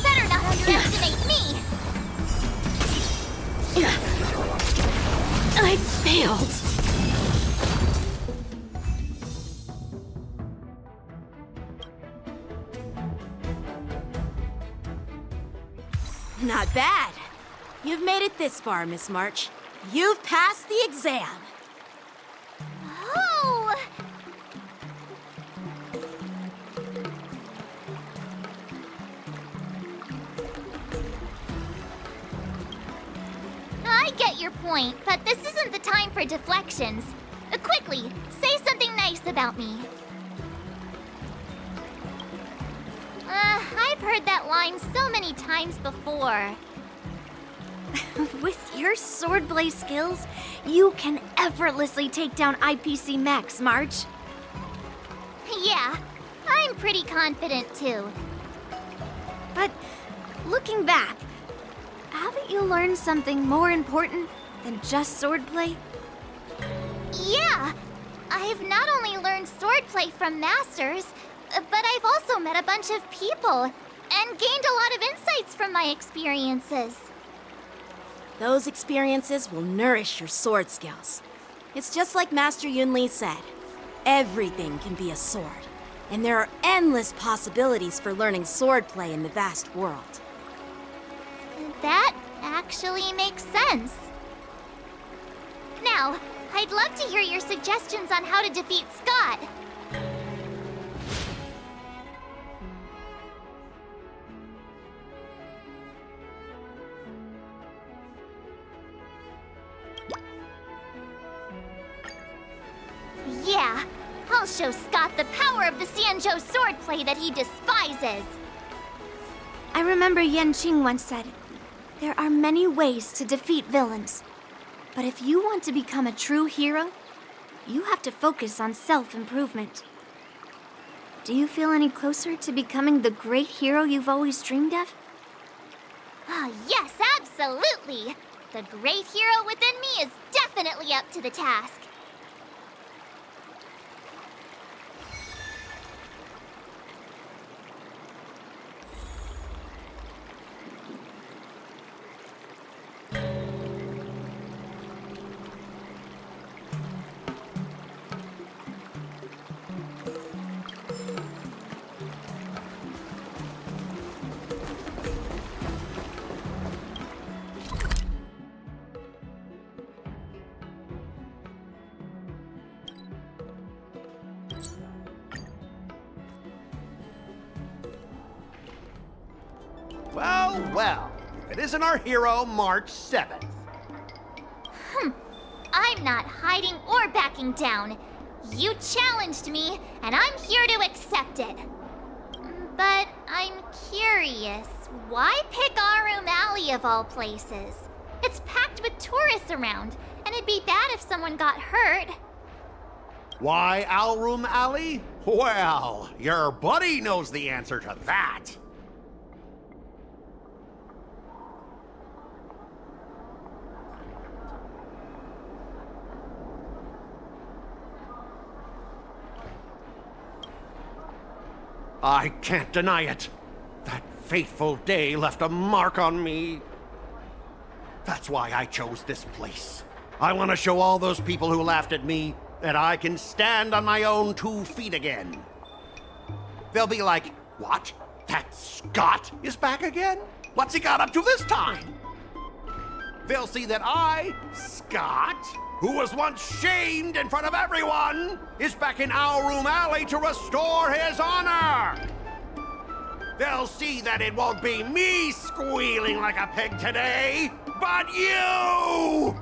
Better not underestimate me! I failed. Not bad. You've made it this far, Miss March. You've passed the exam. Oh! I get your point, but this isn't the time for deflections. Quickly, say something nice about me. I've heard that line so many times before. With your swordplay skills, you can effortlessly take down IPC Max, March. Yeah, I'm pretty confident too. But looking back, haven't you learned something more important than just swordplay? Yeah, I've not only learned swordplay from masters, but I've also met a bunch of people and gained a lot of insights from my experiences. Those experiences will nourish your sword skills. It's just like Master Yunli said. Everything can be a sword, and there are endless possibilities for learning swordplay in the vast world. That actually makes sense. Now, I'd love to hear your suggestions on how to defeat Scott. Yeah, I'll show Scott the power of the Sanjo swordplay that he despises. I remember Yan Qing once said, there are many ways to defeat villains. But if you want to become a true hero, you have to focus on self-improvement. Do you feel any closer to becoming the great hero you've always dreamed of? Ah, yes, absolutely. The great hero within me is definitely up to the task. Well, well, if it isn't our hero, March 7th. I'm not hiding or backing down. You challenged me, and I'm here to accept it. But I'm curious, why pick Arum Alley of all places? It's packed with tourists around, and it'd be bad if someone got hurt. Why Alroom Alley? Well, your buddy knows the answer to that. I can't deny it. That fateful day left a mark on me. That's why I chose this place. I want to show all those people who laughed at me that I can stand on my own 2 feet again. They'll be like, what? That Scott is back again? What's he got up to this time? They'll see that I, Scott, who was once shamed in front of everyone, is back in Alroom Alley to restore his honor. They'll see that it won't be me squealing like a pig today, but you!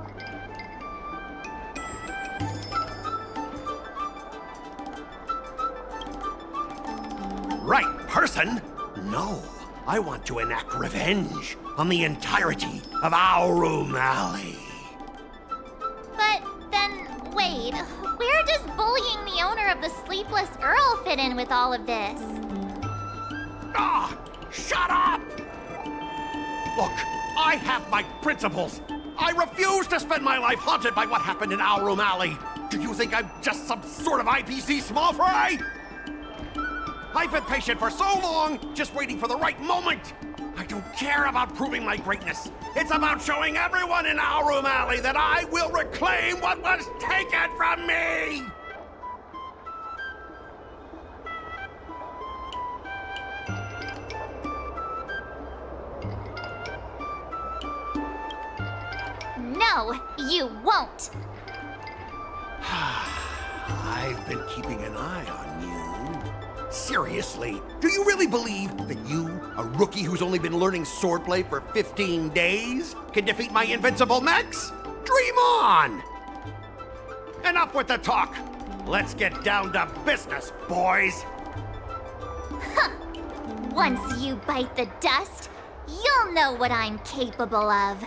Right person? No, I want to enact revenge on the entirety of Alroom Alley. But then, wait, where does bullying the owner of the Sleepless Earl fit in with all of this? Ah! Shut up! Look, I have my principles. I refuse to spend my life haunted by what happened in Alroom Alley. Do you think I'm just some sort of IPC small fry? I've been patient for so long, just waiting for the right moment. I don't care about proving my greatness. It's about showing everyone in Aurum Alley that I will reclaim what was taken from me! No, you won't. I've been keeping an eye on you. Seriously, do you really believe that you, a rookie who's only been learning swordplay for 15 days, can defeat my invincible mechs? Dream on! Enough with the talk. Let's get down to business, boys. Once you bite the dust, you'll know what I'm capable of.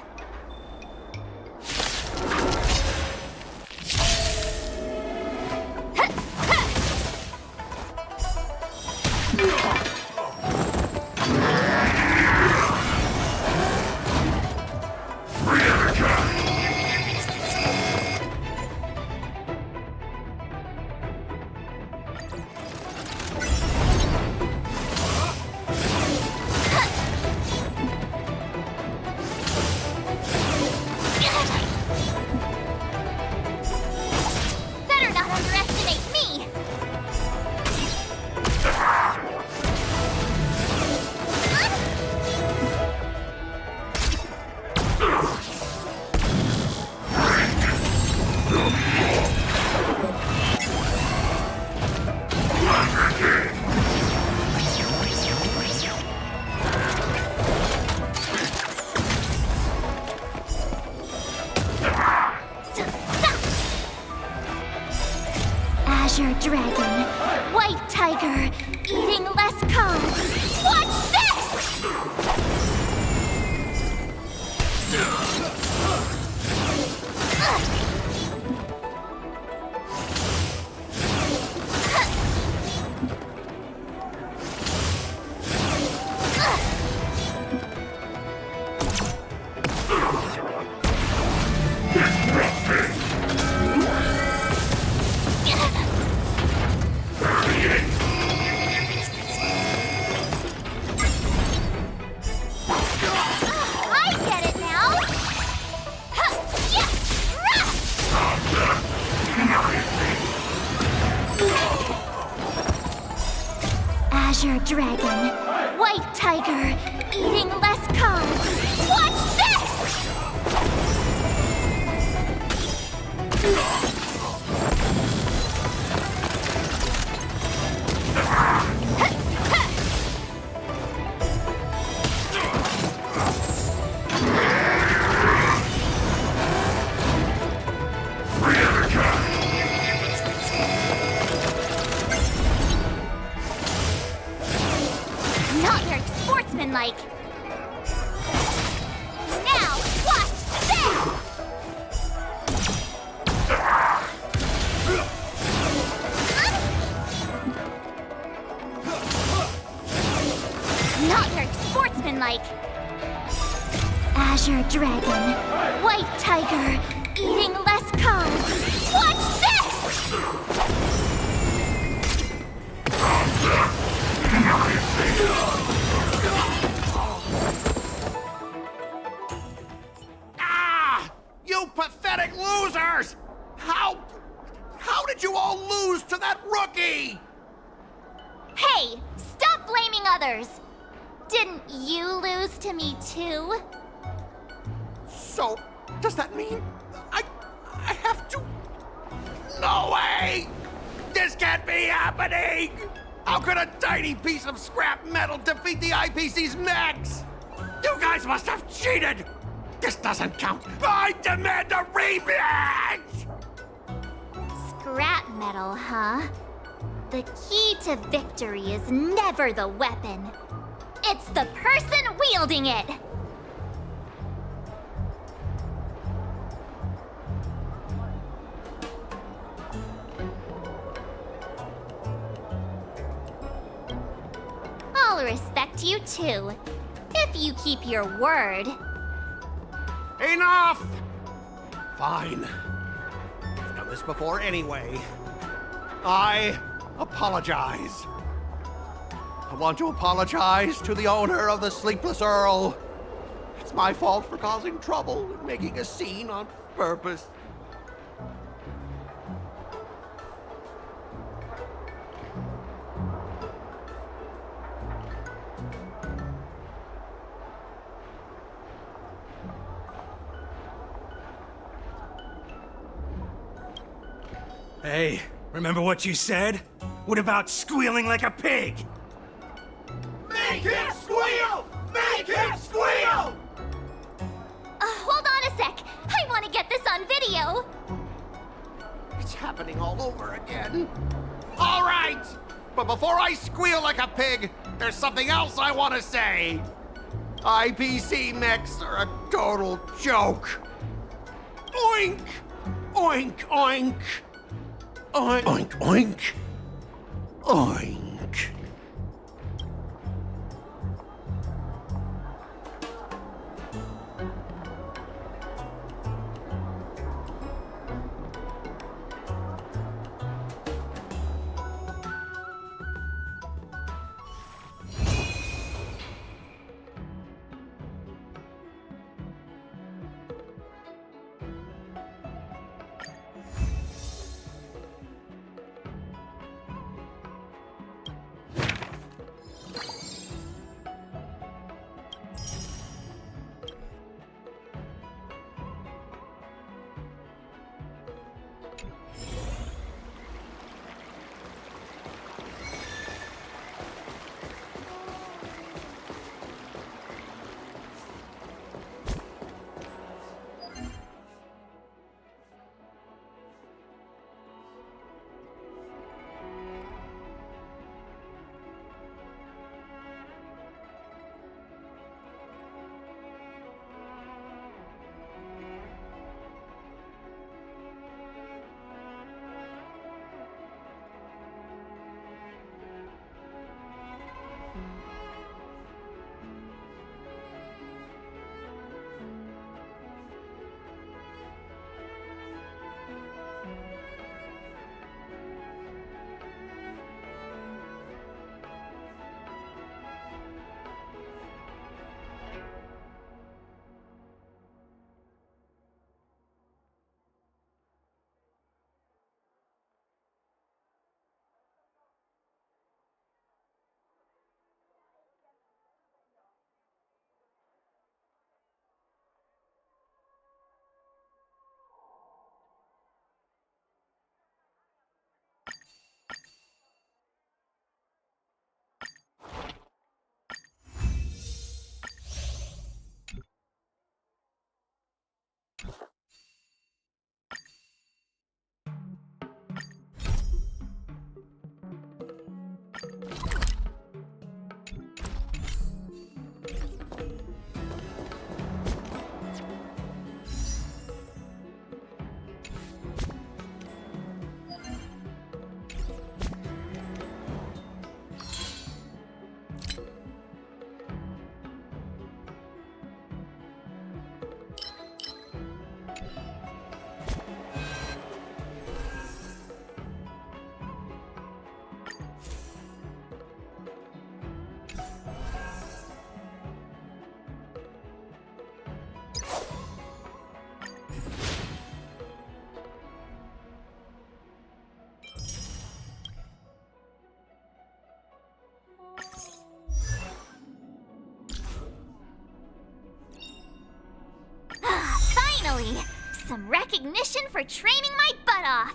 Better not underestimate me! Azure Dragon, White Tiger, eating less carbs. Watch this! I get it now! Huh, yeah, rah! Azure Dragon, White Tiger, eating less carbs. Watch this! Not very sportsmanlike. Now, watch this! Not very sportsmanlike. Azure Dragon, White Tiger, eating less carbs. Watch this! Ah! You pathetic losers! How did you all lose to that rookie? Hey, stop blaming others! Didn't you lose to me too? So, does that mean I have to? No way! This can't be happening! How could a tiny piece of scrap metal defeat the IPC's mechs? You guys must have cheated! This doesn't count! I demand a rematch! Scrap metal, huh? The key to victory is never the weapon. It's the person wielding it! I'll respect you too, if you keep your word. Enough! Fine. I've done this before anyway. I apologize. I want to apologize to the owner of the Sleepless Earl. It's my fault for causing trouble and making a scene on purpose. Hey, remember what you said? What about squealing like a pig? Make him squeal! Make him squeal! Hold on a sec. I want to get this on video. It's happening all over again. All right! But before I squeal like a pig, there's something else I want to say. IPC mechs are a total joke. Oink! Oink, oink! Oink, oink, oink! Oink! Finally! Some recognition for training my butt off!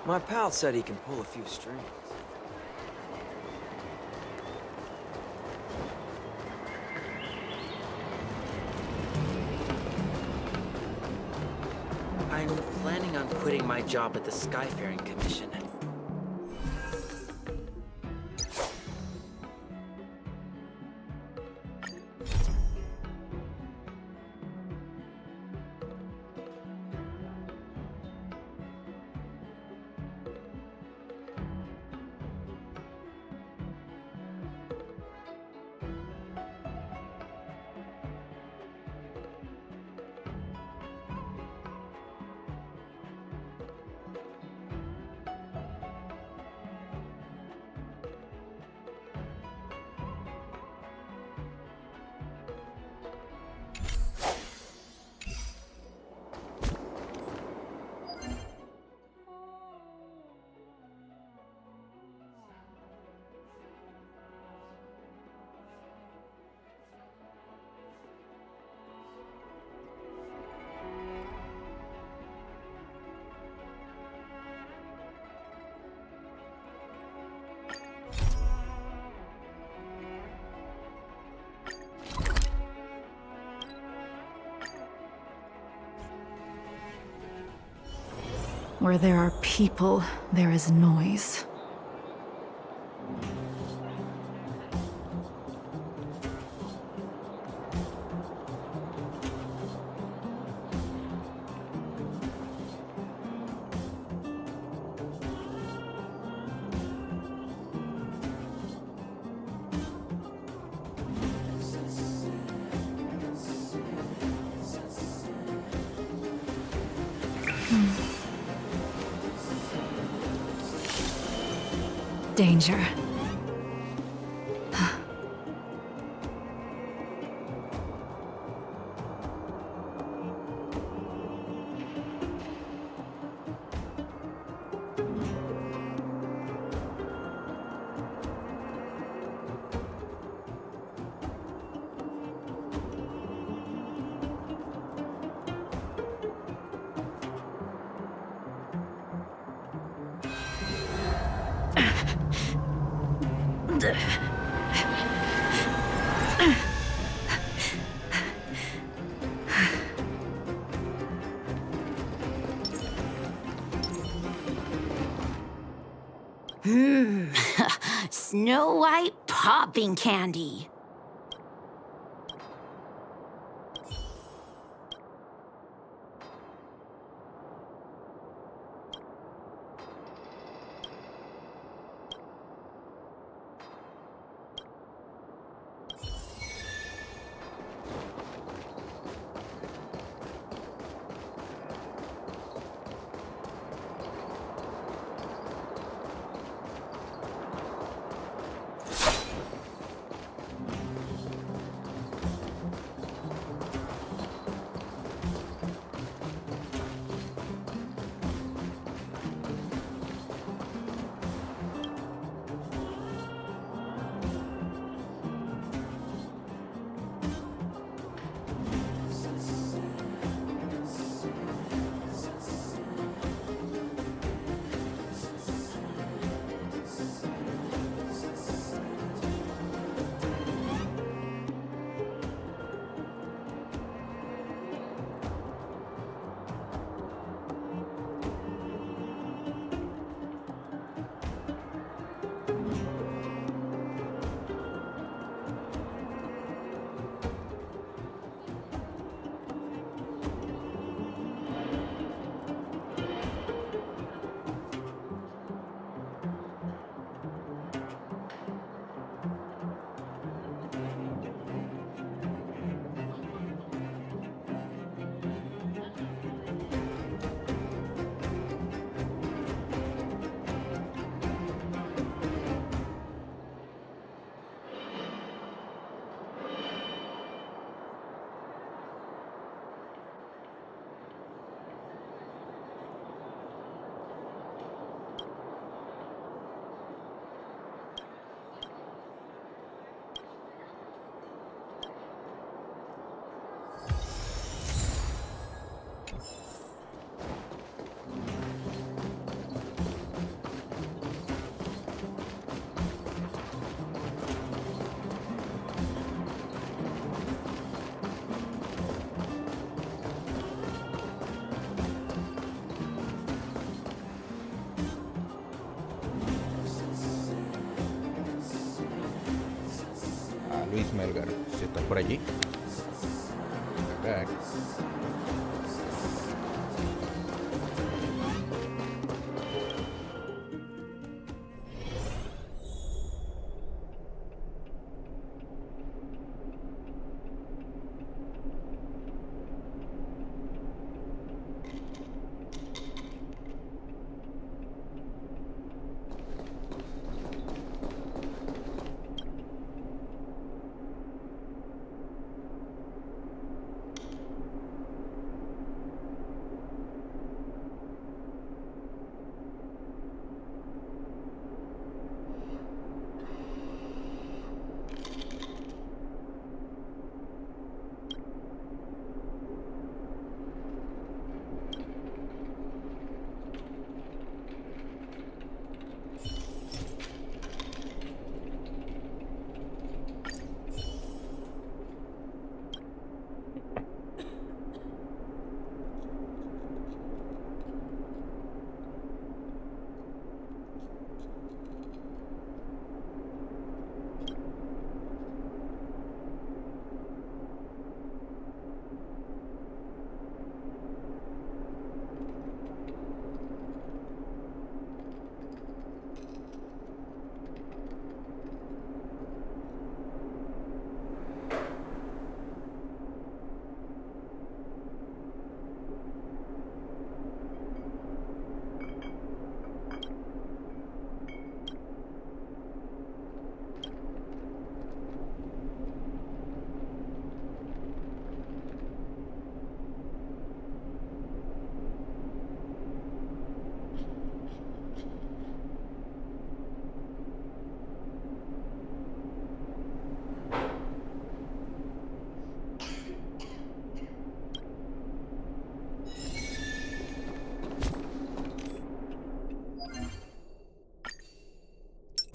My pal said he can pull a few strings. I'm planning on quitting my job at the Skyfaring Commission. Where there are people, there is noise. Danger. Snow White popping candy. Luis Melgar, si estás por allí. Back.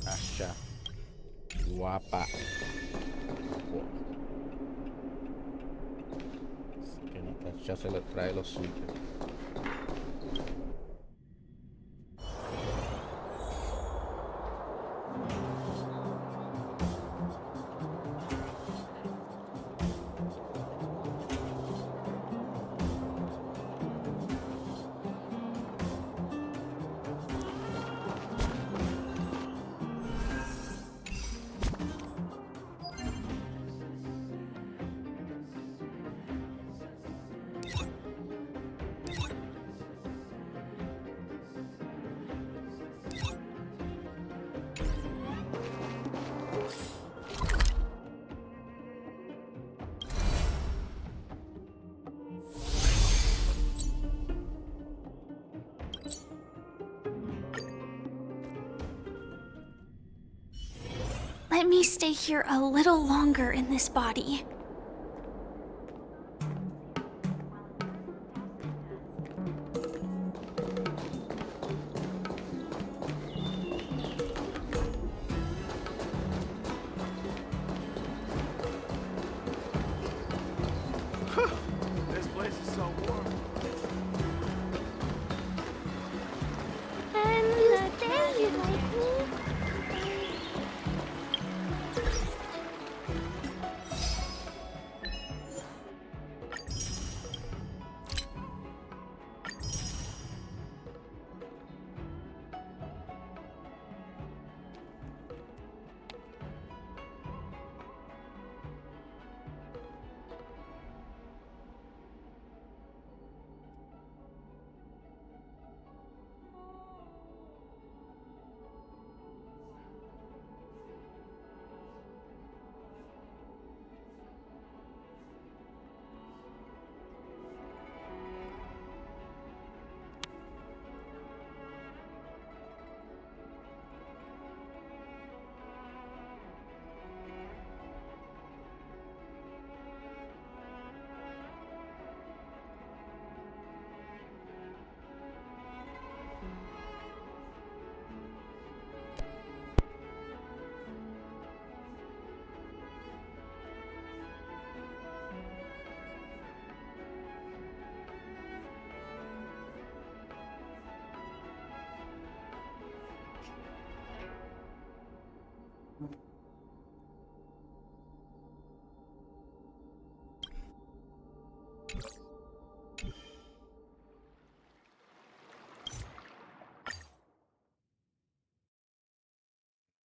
Asha. Guapa. Wow. Así que Natasha se le trae lo suyo. Let me stay here a little longer in this body. This place is so warm. And you say you like me?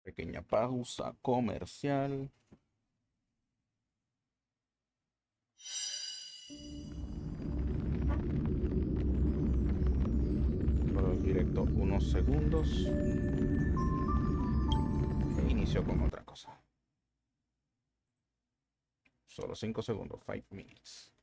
Pequeña pausa comercial. Por el directo unos segundos. E inicio con otra cosa. Solo 5 segundos, 5 minutes.